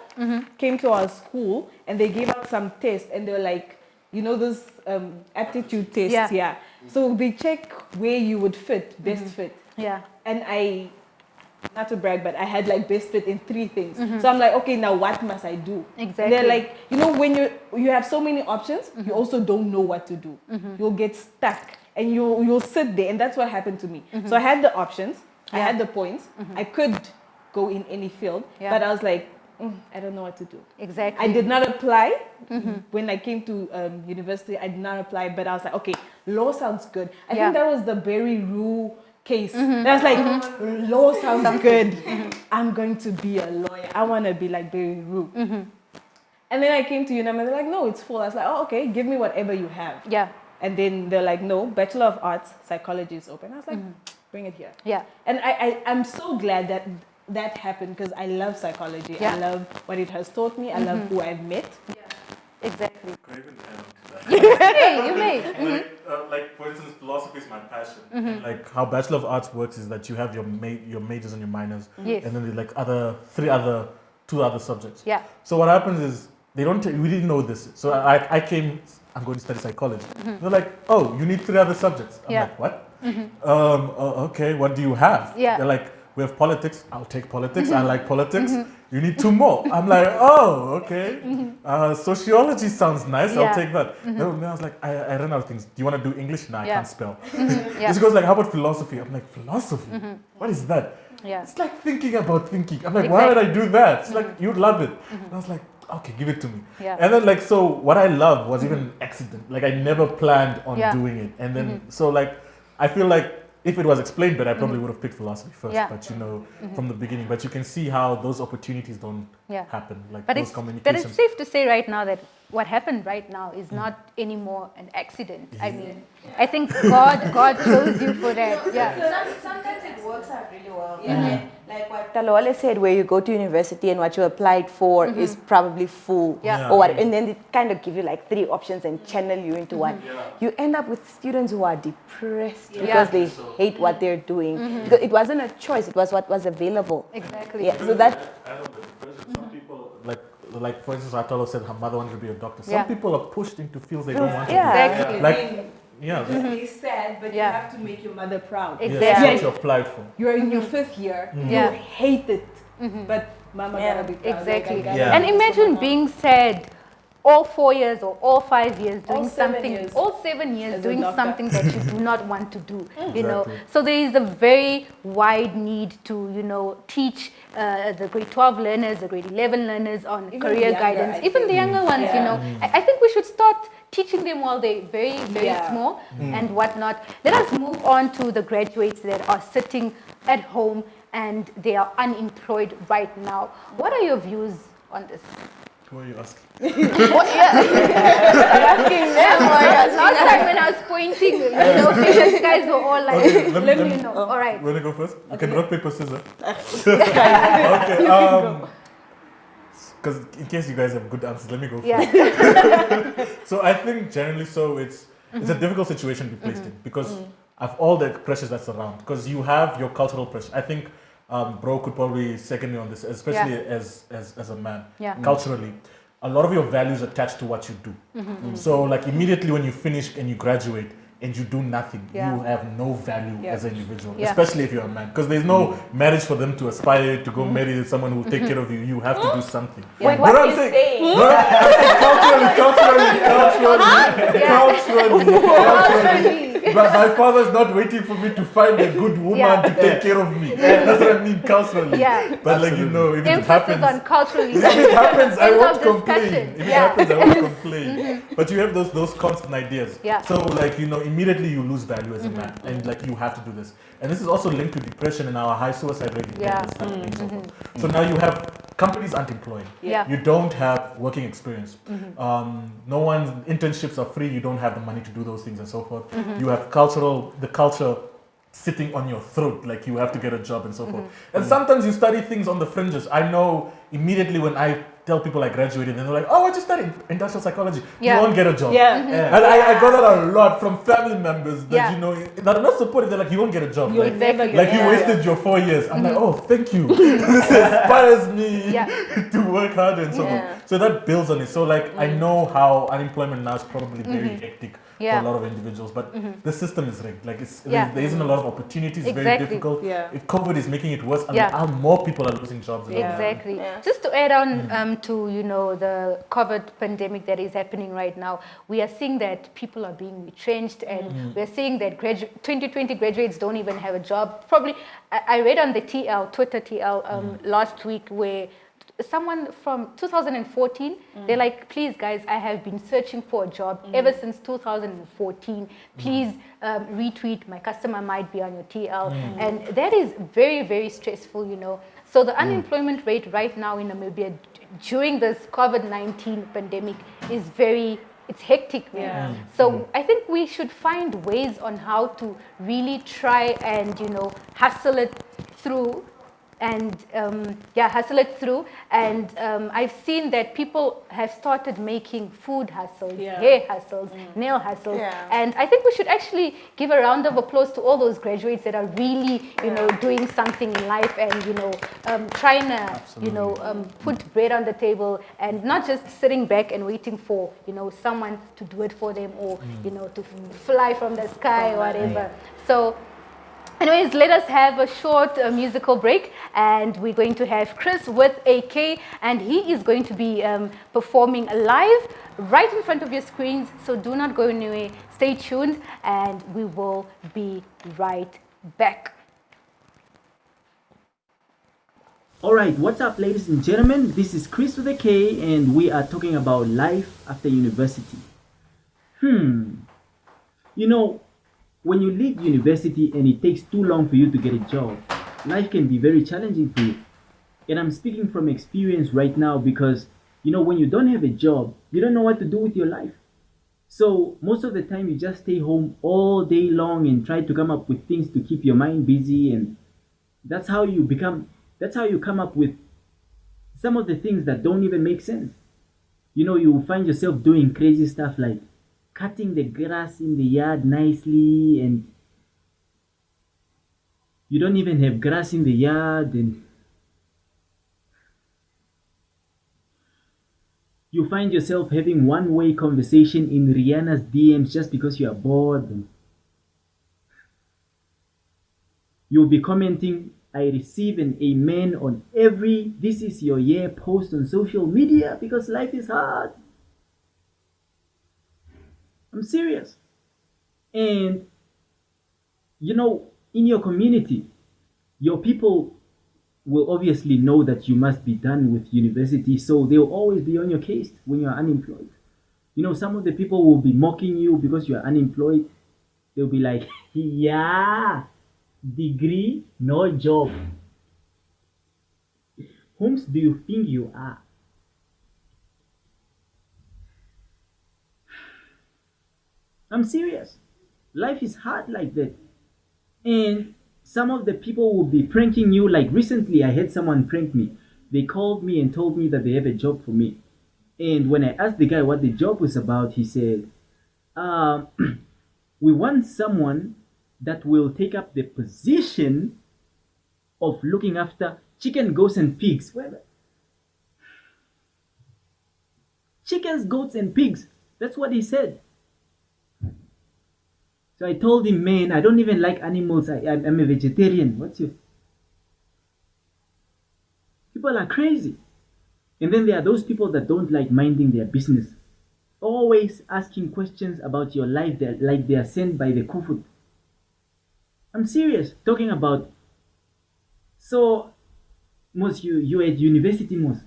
came to our school and they gave out some tests and they were like, you know, those aptitude tests, Yeah. So they check where you would fit, best fit. Yeah. And I, not to brag, but I had like best fit in 3 things. So I'm like, okay, now what must I do? Exactly. And they're like, you know, when you have so many options, you also don't know what to do. You'll get stuck and you'll sit there, and that's what happened to me. So I had the options, I had the points, I could go in any field, but I was like, I don't know what to do. Exactly. I did not apply when I came to university. I did not apply, but I was like, okay, law sounds good. I think that was the Berry Rue case. And I was like, law sounds good. I'm going to be a lawyer. I want to be like Berry Rue. And then I came to UNAM and they're like, no, it's full. I was like, oh, okay, give me whatever you have. Yeah. And then they're like, no, Bachelor of Arts, Psychology is open. I was like, bring it here. Yeah. And I'm so glad that happened because I love psychology. Yeah. I love what it has taught me. I love who I've met. Exactly. Could I even add on to that? Hey, you may. Like for instance, philosophy is my passion. And like how Bachelor of Arts works is that you have your majors and your minors, Yes. and then there's like two other subjects. Yeah. So what happens is we didn't know this. So I came. I'm going to study psychology. They're like, oh, you need 3 other subjects. I'm Yeah. like, what? Okay, what do you have? Yeah. They're like, we have politics. I'll take politics. I like politics. You need 2 more. I'm like, oh, okay. Sociology sounds nice. Yeah. I'll take that. Then I was like, I ran out of things. Do you want to do English? No, I Yeah. can't spell. Yeah. She goes like, how about philosophy? I'm like, philosophy? What is that? Yeah. It's like thinking about thinking. I'm like, why would I do that? It's like, you'd love it. And I was like, okay, give it to me. Yeah. And then like, so what I love was even accident. Like I never planned on Yeah. doing it. And then, so like, I feel like if it was explained better, I probably would have picked philosophy first. Yeah. But you know, from the beginning, but you can see how those opportunities don't Yeah. happen. Like But those it's communications. safe to say right now that what happened right now is not anymore an accident. I mean, I think God chose you for that. Yeah. Sometimes it works out really well. Yeah. Like what Talole said, where you go to university and what you applied for is probably full. Yeah. Or what, and then they kind of give you like 3 options and channel you into one. You end up with students who are depressed because they hate what they're doing. Because it wasn't a choice, it was what was available. Exactly. Yeah. So that I know the depression. Some people like for instance, Atolo said her mother wanted to be a doctor. Some Yeah. people are pushed into fields they don't want to Yeah. be. Exactly. Like, yeah, It's sad, but Yeah. you have to make your mother proud. yeah, Exactly. that's Yeah. what you applied for. You're in your 5th year. Yeah. You hate it, but Mama Yeah. gotta be proud. Exactly. Like, I gotta Yeah. do And this for imagine Mama. being sad all 4 years or all 5 years All doing 7 something, years. all 7 years As a doing doctor. something that you do not want to do, you know. Exactly. So there is a very wide need to, you know, teach the grade 12 learners, the grade 11 learners on Even career younger, guidance, I even the think. younger ones, you Yeah. know. I think we should start teaching them while they're very, very Yeah. small and whatnot. Let us move on to the graduates that are sitting at home and they are unemployed right now. What are your views on this? Who are you asking? Asking them. Last time when I was pointing, you know, these guys were all like, Okay, let me know. All right. You want to go first? You can rock, paper, scissors. Okay. Because in case you guys have good answers, let me go first. Yeah. So I think generally, it's a difficult situation to be placed in because of all the pressures that's around. Because you have your cultural pressure. I think Bro could probably second me on this, especially as a man. Yeah. Culturally, a lot of your values attached to what you do. So like immediately when you finish and you graduate, and you do nothing, Yeah. you have no value Yeah. as an individual, Yeah. especially if you're a man. Because there's no marriage for them to aspire to go marry someone who will take care of you. You have to do something. Wait, But what I'm are you saying- saying? No, I'm saying culturally. But my father's not waiting for me to find a good woman Yeah. to take care of me. That's what I mean culturally. Yeah. But like, you know, if it Emphasis happens, on culturally. if it happens, I End won't of complain. discussion. If it Yeah. happens, I won't complain. But you have those constant ideas. Yeah. So like, you know, immediately you lose value as a man, and like you have to do this. And this is also linked to depression and our high suicide rate. in Yeah. this country and so forth. So now you have companies aren't employing. Yeah. You don't have working experience. No one's internships are free. You don't have the money to do those things and so forth. You have the culture sitting on your throat, like you have to get a job and so forth. And sometimes you study things on the fringes. I know immediately when I tell people I graduated, and they're like, "Oh, I just studied industrial psychology." Yeah. You won't get a job. Yeah. And I got that a lot from family members that Yeah. you know that are not supportive. They're like, "You won't get a job." You'll Like, never like you get wasted your 4 years. I'm like, oh, thank you. This inspires me Yeah. to work harder and so Yeah. on. So that builds on it. So like I know how unemployment now is probably very hectic Yeah. for a lot of individuals, but the system is rigged. Like Yeah. there isn't a lot of opportunities. It's very Exactly. difficult. Yeah. If COVID is making it worse, I mean, Yeah. how more people are losing jobs. Yeah. Exactly. Yeah. Just to add on to the COVID pandemic that is happening right now, we are seeing that people are being retrenched, and we are seeing that 2020 graduates don't even have a job. Probably, I read on the Twitter TL last week where someone from 2014, they're like, please guys, I have been searching for a job ever since 2014. Please retweet, my customer might be on your TL. And that is very, very stressful, you know. So the unemployment rate right now in Namibia during this COVID-19 pandemic is it's hectic, man. Yeah. So I think we should find ways on how to really try and, you know, hustle it through. And hustle it through. And I've seen that people have started making food hustles, Yeah. hair hustles, nail hustles. Yeah. And I think we should actually give a round of applause to all those graduates that are really, you know, doing something in life and, you know, trying to, you know, put bread on the table and not just sitting back and waiting for, you know, someone to do it for them or, you know, to fly from the sky or whatever. So, anyways, let us have a short musical break, and we're going to have Chris with AK, and he is going to be performing live right in front of your screens. So do not go anywhere. Stay tuned, and we will be right back. Alright, what's up, ladies and gentlemen? This is Chris with a K, and we are talking about life after university. You know, when you leave university and it takes too long for you to get a job, life can be very challenging for you. And I'm speaking from experience right now because, you know, when you don't have a job, you don't know what to do with your life. So most of the time you just stay home all day long and try to come up with things to keep your mind busy, and that's how you come up with some of the things that don't even make sense. You know, you find yourself doing crazy stuff like cutting the grass in the yard nicely, and you don't even have grass in the yard, and you find yourself having one-way conversation in Rihanna's DMs just because you are bored, and you'll be commenting, I receive an amen on every "this is your year" post on social media because life is hard. I'm serious. And you know, in your community, your people will obviously know that you must be done with university, so they'll always be on your case when you're unemployed. You know, some of the people will be mocking you because you're unemployed. They'll be like, yeah, degree, no job. Whom do you think you are? I'm serious. Life is hard like that. And some of the people will be pranking you. Like recently, I had someone prank me. They called me and told me that they have a job for me. And when I asked the guy what the job was about, he said, we want someone that will take up the position of looking after chicken, goats, and pigs. Chickens, goats, and pigs. That's what he said. So I told him, man, I don't even like animals. I'm a vegetarian. What's your... People are crazy. And then there are those people that don't like minding their business. Always asking questions about your life like they are sent by the Kufut. I'm serious. Talking about... So, Mos, you at university, Mos.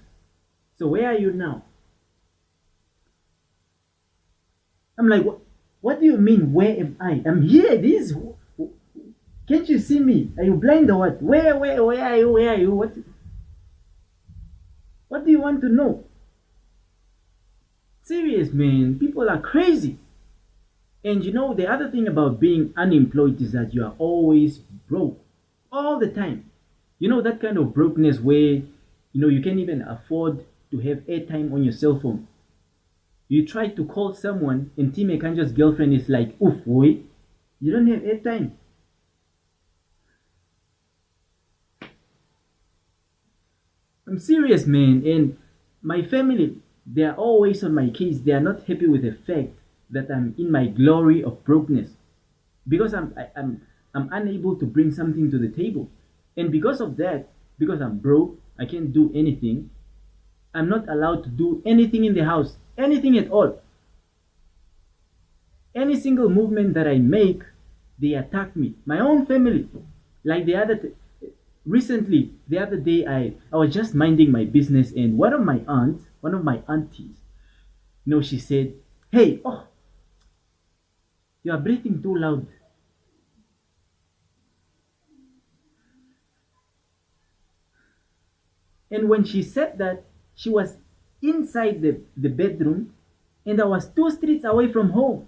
So where are you now? I'm like, what do you mean, where am I? I'm here. This... Can't you see me? Are you blind or what? Where are you? Where are you? What do you want to know? Serious, man. People are crazy. And you know, the other thing about being unemployed is that you are always broke. All the time. You know, that kind of brokenness where, you can't even afford to have airtime on your cell phone. You try to call someone and Time Kanja's girlfriend is like, oof, boy, you don't have airtime. I'm serious, man. And my family, they are always on my case. They are not happy with the fact that I'm in my glory of brokenness because I'm unable to bring something to the table. And because of that, because I'm broke, I can't do anything. I'm not allowed to do anything in the house, anything at all. Any single movement that I make, they attack me. My own family. Like recently, the other day, I was just minding my business, and one of my aunties, she said, "Hey, oh, you are breathing too loud." And when she said that, she was inside the bedroom, and I was 2 streets away from home.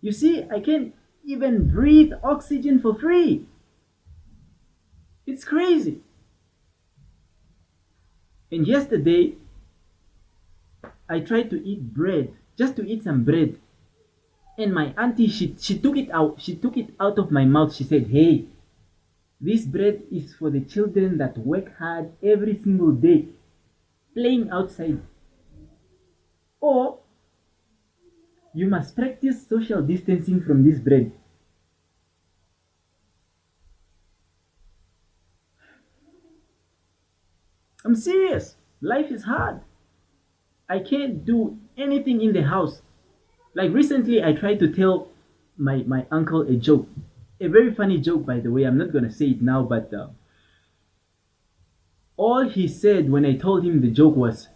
You see, I can't even breathe oxygen for free. It's crazy. And yesterday, I tried to eat bread, just to eat some bread. And my auntie, she took it out. She took it out of my mouth. She said, "Hey, this bread is for the children that work hard every single day, playing outside. Or you must practice social distancing from this bread." I'm serious. Life is hard. I can't do anything in the house. Like recently, I tried to tell my uncle a joke. A very funny joke, by the way. I'm not going to say it now, but all he said when I told him the joke was,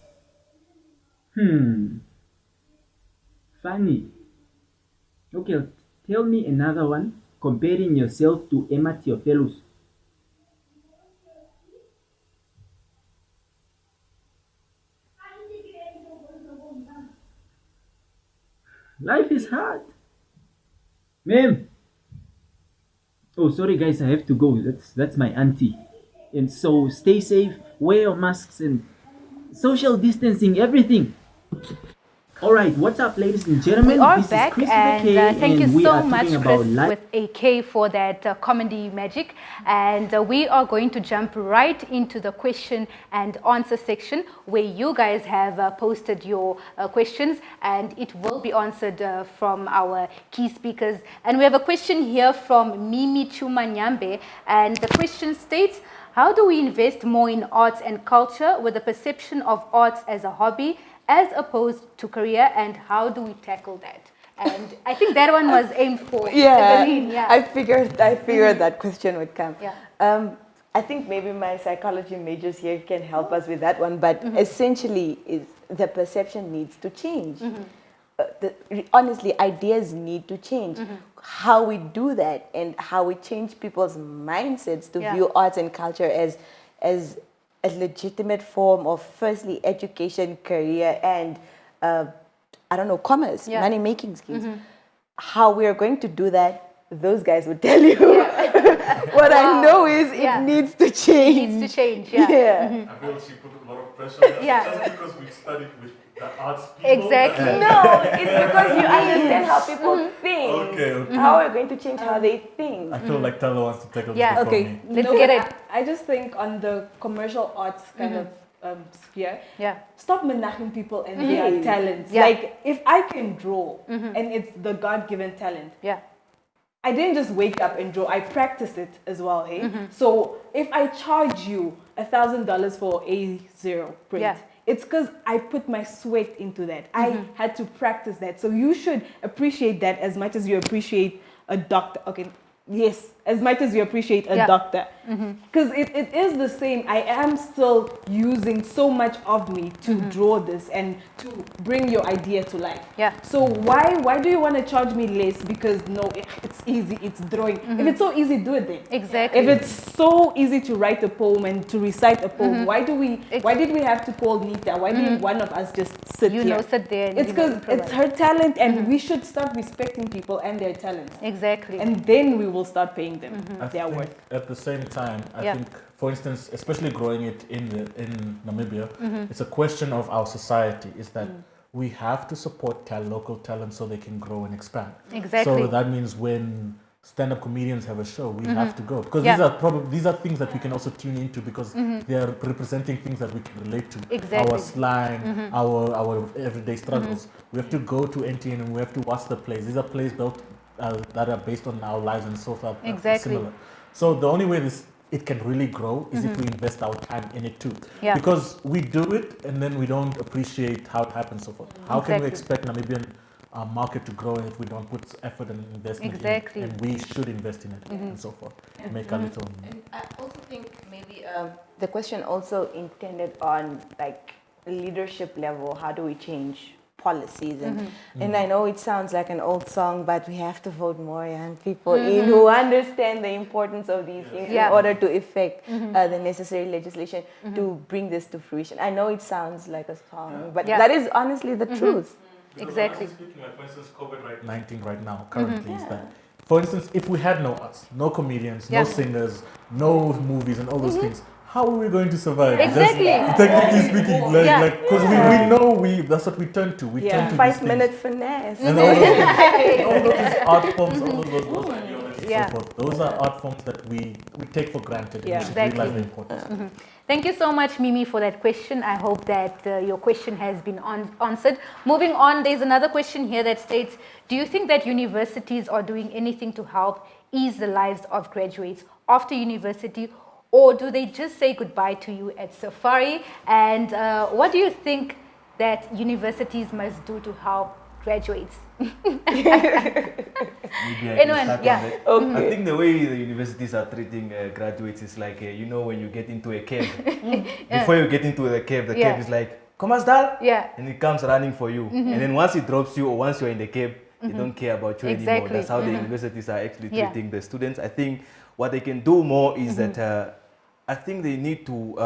funny. Okay, tell me another one comparing yourself to Emma Theophilus. Life is hard. Ma'am. Oh, sorry guys, I have to go. That's my auntie. And so stay safe, wear your masks and social distancing, everything. All right, what's up, ladies and gentlemen? We are This is back, Chris and with a K, thank you and we so are much, talking Chris, about life. with a K for that comedy magic. And we are going to jump right into the question and answer section where you guys have posted your questions, and it will be answered from our key speakers. And we have a question here from Mimi Chuma Nyambe, and the question states, how do we invest more in arts and culture with the perception of arts as a hobby as opposed to career, and how do we tackle that? And I think that one was aimed for Evelyn. Yeah, I figured that question would come. Yeah. I think maybe my psychology majors here can help us with that one, but essentially is the perception needs to change. Honestly, ideas need to change. How we do that and how we change people's mindsets to view arts and culture as a legitimate form of, firstly, education, career, and commerce, money making schemes. How we are going to do that, those guys would tell you. What I know is it needs to change. It needs to change. Yeah. I feel she put a lot of pressure on us just because we've studied with the arts people. Exactly. No, it's because you understand how people think. Okay. How are we going to change how they think? I feel like Tala wants to take this Yeah. before Okay, me. Let's get it. I just think on the commercial arts kind of sphere, Yeah. stop menaching people and their talents. Yeah. Like, if I can draw and it's the God-given talent, Yeah. I didn't just wake up and draw. I practiced it as well. Hey, so if I charge you $1,000 for A0 print, Yeah. it's because I put my sweat into that. I had to practice that. So you should appreciate that as much as you appreciate a doctor. Okay, yes, as much as you appreciate a doctor. Because it is the same. I am still using so much of me to draw this and to bring your idea to life. Yeah. So why do you want to charge me less? Because no, it's easy, it's drawing. If it's so easy, do it then. Exactly. If it's so easy to write a poem and to recite a poem, why did we have to call Nita? Why didn't one of us just sit here? Sit there. And It's because it's her talent, and we should start respecting people and their talents. Exactly. And then we will start paying them I their think worth. at the same time, I think, for instance, especially growing it in Namibia, it's a question of our society. Is that we have to support local talent so they can grow and expand. Exactly. So that means when stand-up comedians have a show, we have to go, because these are things that we can also tune into, because they are representing things that we can relate to. Exactly. Our slang, our everyday struggles. We have to go to NTN and we have to watch the plays. These are plays built that are based on our lives and so forth. Exactly. Similar. So the only way it can really grow is if we invest our time in it too. Yeah. Because we do it and then we don't appreciate how it happens so forth. How can we expect Namibian market to grow if we don't put effort and investment in it? And we should invest in it and so forth. Make a little. And I also think maybe the question also intended on like leadership level. How do we change policies? And I know it sounds like an old song, but we have to vote more young people in who understand the importance of these things in order to effect the necessary legislation to bring this to fruition. I know it sounds like a song, but that is honestly the truth. Exactly. Speaking, like, for instance, COVID-19 right now, currently, is that, for instance, if we had no arts, no comedians, no singers, no movies, and all those things, how are we going to survive? Exactly. Just, technically speaking, because we know that's what we turn to. We turn to 5 minute finesse. and all those art forms, all those ideologies, so forth. Those are art forms that we take for granted, and we should realize the importance. Thank you so much, Mimi, for that question. I hope that your question has been answered. Moving on, there's another question here that states, do you think that universities are doing anything to help ease the lives of graduates after university, or do they just say goodbye to you at Safari? And what do you think that universities must do to help graduates? Anyone? Yeah. I think the way the universities are treating graduates is like, when you get into a cave, before you get into the cave is like, come on, Dal, and it comes running for you. And then once it drops you, or once you're in the cave, they don't care about you anymore. That's how the universities are actually treating the students. I think what they can do more is that I think they need to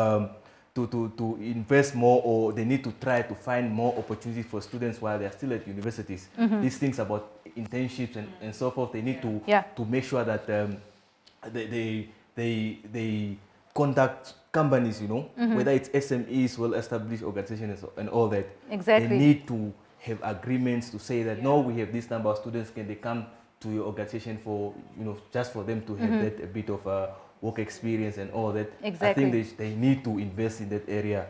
invest more, or they need to try to find more opportunities for students while they're still at universities. These things about internships and so forth, they need to make sure that they conduct companies, whether it's SMEs, well-established organizations and all that. Exactly. They need to have agreements to say that, no, we have this number of students, can they come to your organization for, just for them to have that a bit of work experience and all that. Exactly. I think they need to invest in that area,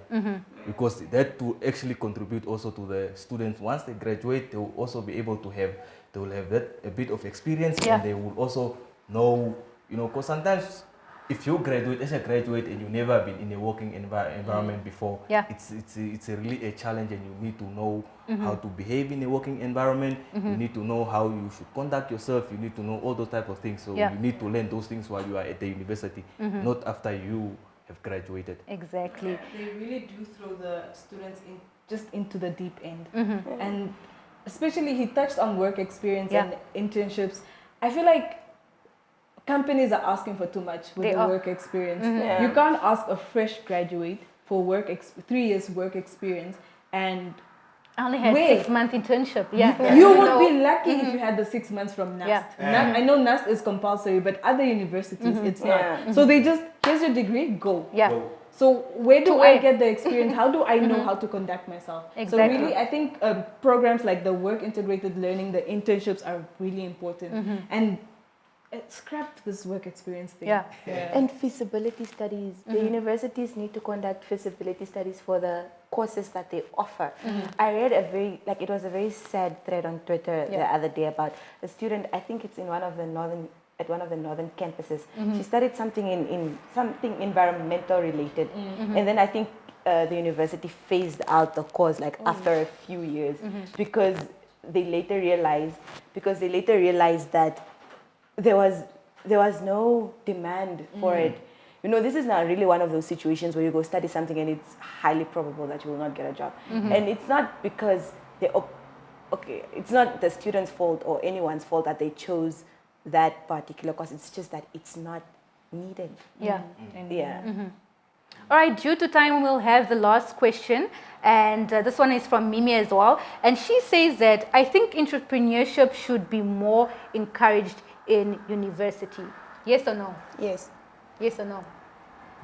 because that will actually contribute also to the students. Once they graduate, they will also be able to have, that a bit of experience, and they will also know, because sometimes if you graduate as a graduate and you've never been in a working environment before, it's really a challenge, and you need to know how to behave in a working environment. You need to know how you should conduct yourself. You need to know all those type of things. So you need to learn those things while you are at the university, not after you have graduated. Exactly. They really do throw the students into the deep end. And especially he touched on work experience and internships. I feel like companies are asking for too much with work experience. You can't ask a fresh graduate for 3 years work experience and I only had 6-month internship. You would be lucky if you had the 6 months from NAST. I know NAST is compulsory, but other universities it's not. So they just, here's your degree, go. So where do I get the experience? How do I know how to conduct myself? Exactly. So really, I think programs like the work integrated learning, the internships are really important. And scrap this work experience thing. Yeah. And feasibility studies. The universities need to conduct feasibility studies for the courses that they offer. I read it was a very sad thread on Twitter the other day about a student, I think it's in one of the northern campuses. She studied something in something environmental related. And then I think the university phased out the course after a few years because they later realized that there was no demand for it. This is not really one of those situations where you go study something and it's highly probable that you will not get a job. And it's not because it's not the student's fault or anyone's fault that they chose that particular course. It's just that it's not needed. Yeah. Yeah. All right, due to time, we'll have the last question. And this one is from Mimi as well. And she says that I think entrepreneurship should be more encouraged in university. Yes or no? Yes. Yes or no?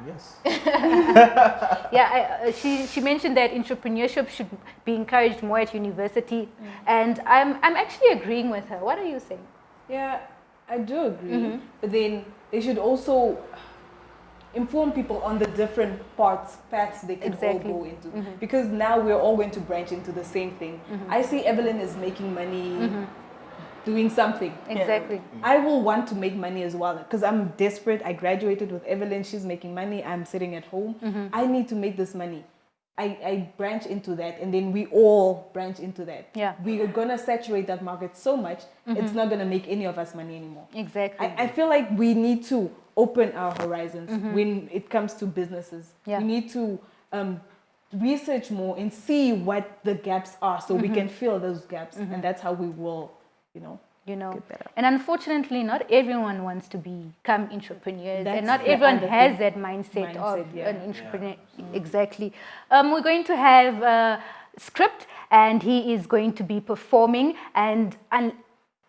Yes. Yeah, she mentioned that entrepreneurship should be encouraged more at university. And I'm actually agreeing with her. What are you saying? Yeah, I do agree. But then they should also inform people on the different paths they can all go into. Because now we're all going to branch into the same thing. I see Evelyn is making money doing something. Exactly. I will want to make money as well because I'm desperate. I graduated with Evelyn. She's making money. I'm sitting at home. I need to make this money. I branch into that, and then we all branch into that. Yeah. We are going to saturate that market so much, it's not going to make any of us money anymore. Exactly. I feel like we need to open our horizons when it comes to businesses. Yeah. We need to research more and see what the gaps are so we can fill those gaps, and that's how we will, get better. And unfortunately, not everyone wants to become entrepreneurs, That's and not the everyone other has thing. that mindset of Yeah. an entrepreneur. Exactly. We're going to have a script, and he is going to be performing, and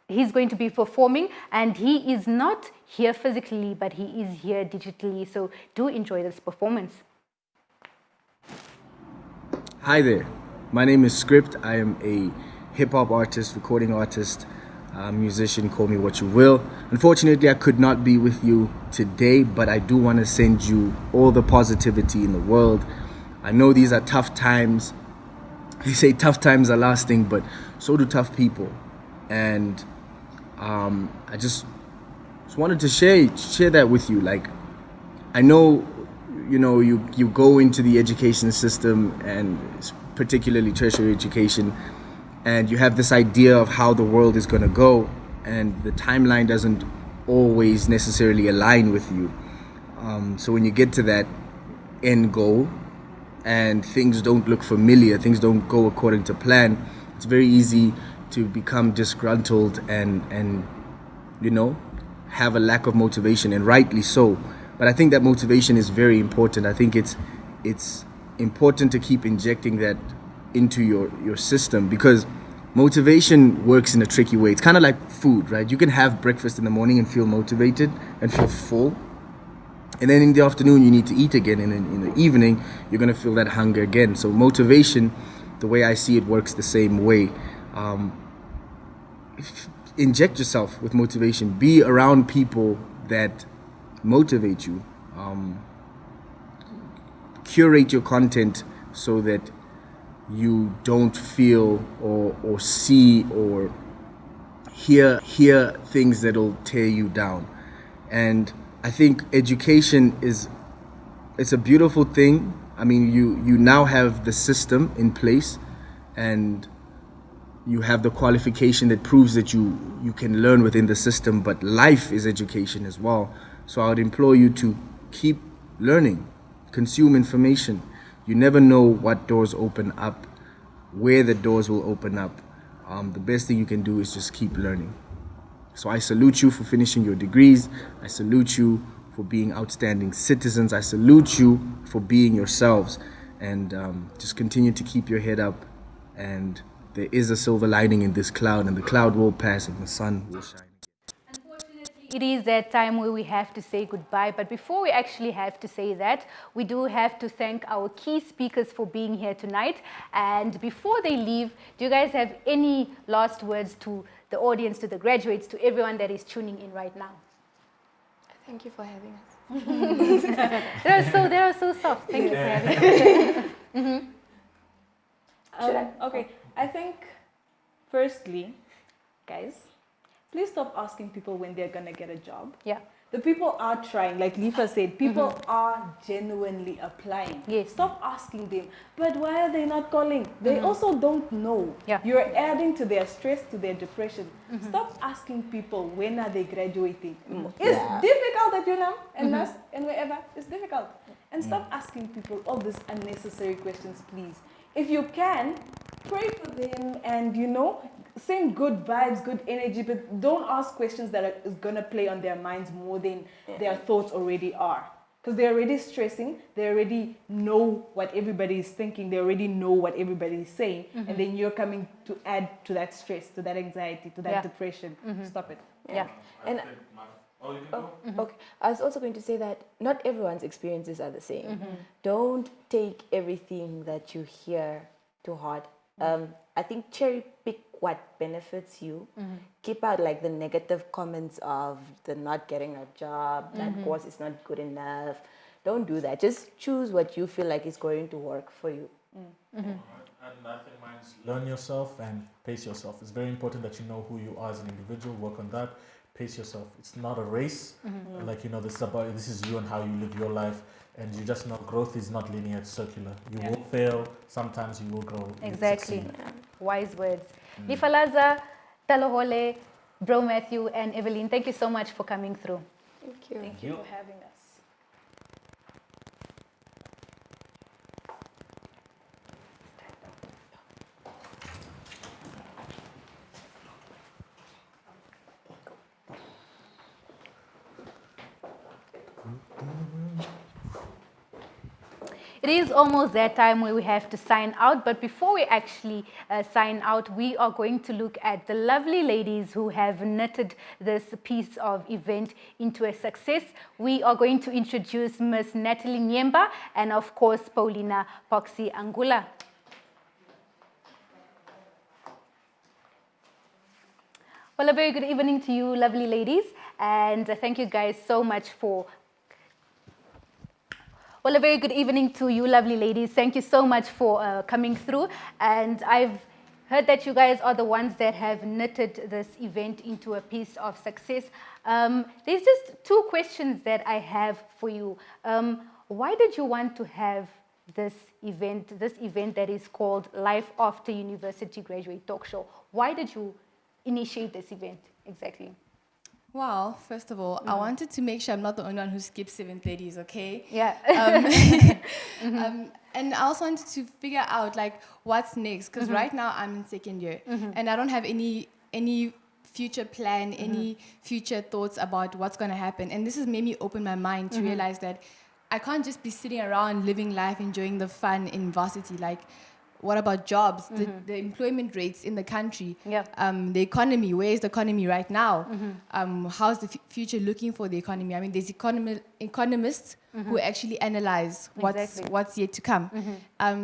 he's going to be performing, and he is not here physically, but he is here digitally. So do enjoy this performance. Hi there, my name is Script. I am a hip-hop artist, recording artist, musician, call me what you will. Unfortunately, I could not be with you today, but I do want to send you all the positivity in the world. I know these are tough times. They say tough times are lasting, but so do tough people. And I just wanted to share that with you. Like, I know, you go into the education system, and particularly tertiary education, and you have this idea of how the world is going to go, and the timeline doesn't always necessarily align with you. So when you get to that end goal and things don't look familiar, things don't go according to plan, it's very easy to become disgruntled and have a lack of motivation, and rightly so. But I think that motivation is very important. I think it's important to keep injecting that into your system, because motivation works in a tricky way. It's kind of like food, right? You can have breakfast in the morning and feel motivated and feel full, and then in the afternoon you need to eat again, and then in the evening you're going to feel that hunger again. So motivation, the way I see it, works the same way. Inject yourself with motivation. Be around people that motivate you. Curate your content so that you don't feel or see or hear things that'll tear you down. And I think education it's a beautiful thing. I mean, you now have the system in place, and you have the qualification that proves that you can learn within the system, but life is education as well. So I would implore you to keep learning, consume information. You never know what doors open up, where the doors will open up. The best thing you can do is just keep learning. So I salute you for finishing your degrees. I salute you for being outstanding citizens. I salute you for being yourselves, and just continue to keep your head up. And there is a silver lining in this cloud, and the cloud will pass and the sun will shine. It is that time where we have to say goodbye, but before we actually have to say that, we do have to thank our key speakers for being here tonight. And before they leave, do you guys have any last words to the audience, to the graduates, to everyone that is tuning in right now? Thank you for having us. They are so soft. Thank you for having us. Okay, I think firstly, guys, please stop asking people when they're gonna get a job. Yeah. The people are trying, like Lifa said, people are genuinely applying. Yes. Stop asking them, but why are they not calling? They also don't know. Yeah. You're adding to their stress, to their depression. Stop asking people when are they graduating. It's difficult at UNAM and NAS and wherever. It's difficult. And stop asking people all these unnecessary questions, please. If you can, pray for them and, send good vibes, good energy, but don't ask questions that are going to play on their minds more than their thoughts already are. Because they're already stressing, they already know what everybody is thinking, they already know what everybody is saying, and then you're coming to add to that stress, to that anxiety, to that depression. Stop it. Yeah. And okay, I was also going to say that not everyone's experiences are the same. Don't take everything that you hear to heart. I think cherry pick what benefits you. Keep out like the negative comments of the not getting a job, that course is not good enough. Don't do that. Just choose what you feel like is going to work for you. And I think mine is learn yourself and pace yourself. It's very important that you know who you are as an individual. Work on that. Pace yourself. It's not a race. This is you and how you live your life. And you just know growth is not linear, it's circular. You will fail, sometimes you will grow. Exactly. Wise words. Nifalaza, Talohole, Bro Matthew, and Evelyn, thank you so much for coming through. Thank you. Thank you for having us. It is almost that time where we have to sign out, but before we actually sign out, we are going to look at the lovely ladies who have knitted this piece of event into a success. We are going to introduce Miss Natalie Nyemba and of course Paulina Poxy Angula. Well, a very good evening to you, lovely ladies, and thank you guys so much for Well, a very good evening to you, lovely ladies. Thank you so much for coming through. And I've heard that you guys are the ones that have knitted this event into a piece of success. There's just two questions that I have for you. Why did you want to have this event that is called Life After University Graduate Talk Show? Why did you initiate this event exactly? Well, first of all, I wanted to make sure I'm not the only one who skips 7:30s, okay? Yeah. And I also wanted to figure out like what's next, because right now I'm in second year and I don't have any future plan, any future thoughts about what's going to happen. And this has made me open my mind to realize that I can't just be sitting around living life, enjoying the fun in varsity. Like, what about jobs? The employment rates in the country? Yeah. The economy, where is the economy right now? How's the future looking for the economy? I mean, there's economists who actually analyze what's yet to come.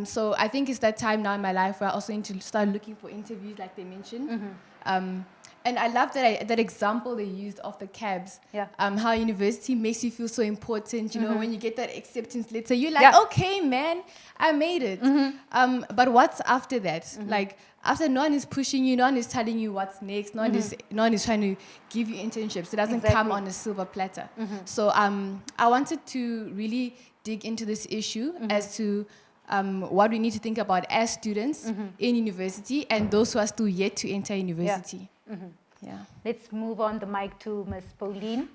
So I think it's that time now in my life where I also need to start looking for interviews, like they mentioned. And I love that example they used of the cabs. Yeah. How university makes you feel so important. You know, when you get that acceptance letter, you're like, okay, man, I made it. But what's after that? Like, after no one is pushing you, no one is telling you what's next, no one is trying to give you internships. It doesn't come on a silver platter. So I wanted to really dig into this issue as to what we need to think about as students in university and those who are still yet to enter university. Yeah. Let's move on the mic to Ms. Pauline.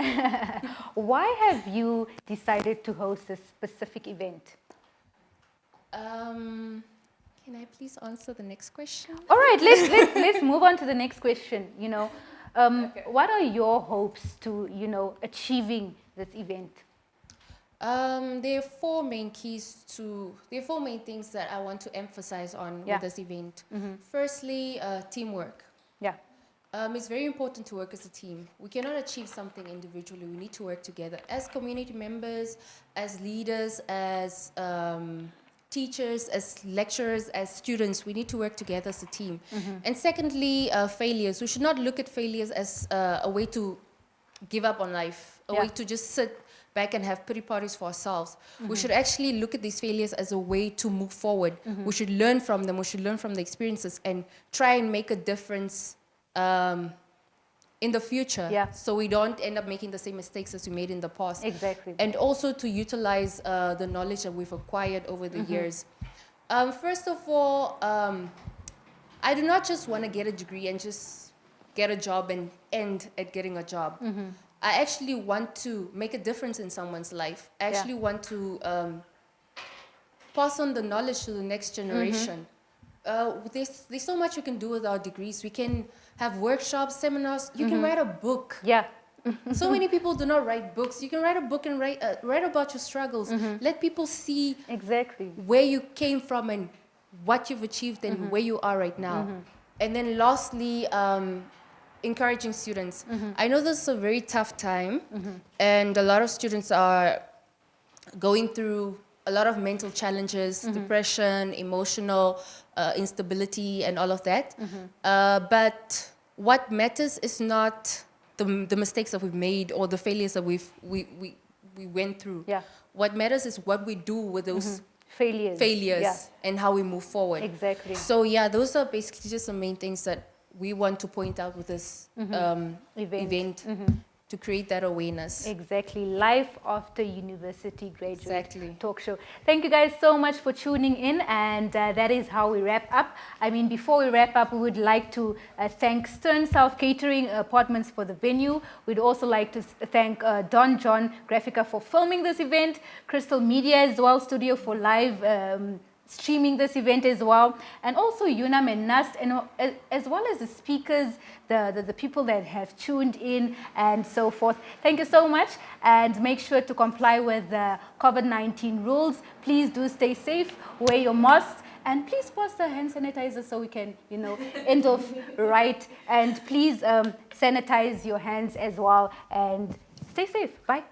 Why have you decided to host this specific event? Can I please answer the next question? All right, let's move on to the next question. You know, what are your hopes to achieving this event? There are four main things that I want to emphasize on with this event. Firstly, teamwork. Yeah. It's very important to work as a team. We cannot achieve something individually. We need to work together as community members, as leaders, as teachers, as lecturers, as students. We need to work together as a team. And secondly, failures. We should not look at failures as a way to give up on life, a way to just sit back and have pity parties for ourselves. We should actually look at these failures as a way to move forward. We should learn from them. We should learn from the experiences and try and make a difference in the future, so we don't end up making the same mistakes as we made in the past. Exactly. And also to utilize the knowledge that we've acquired over the years. First of all, I do not just want to get a degree and just get a job and end at getting a job. I actually want to make a difference in someone's life. I actually want to pass on the knowledge to the next generation. There's so much we can do with our degrees. We can have workshops, seminars. You can write a book. So many people do not write books. You can write a book and write about your struggles. Let people see where you came from and what you've achieved and where you are right now. And then lastly, encouraging students. I know this is a very tough time, and a lot of students are going through a lot of mental challenges, depression, emotional instability, and all of that. But what matters is not the mistakes that we've made or the failures that we went through. What matters is what we do with those failures and how we move forward. Exactly. So yeah, those are basically just the main things that we want to point out with this event to create that awareness. Exactly. Life after university graduate talk show. Thank you guys so much for tuning in, and that is how we wrap up. I mean, before we wrap up, we would like to thank Stern South Catering Apartments for the venue. We'd also like to thank Don John Graphica for filming this event, Crystal Media as well, Studio for live streaming this event as well, and also Unam and Nast, and as well as the speakers, the people that have tuned in and so forth. Thank you so much, and make sure to comply with the COVID-19 rules. Please do stay safe, wear your masks, and please pass the hand sanitizer so we can, end off right. And please sanitize your hands as well, and stay safe. Bye.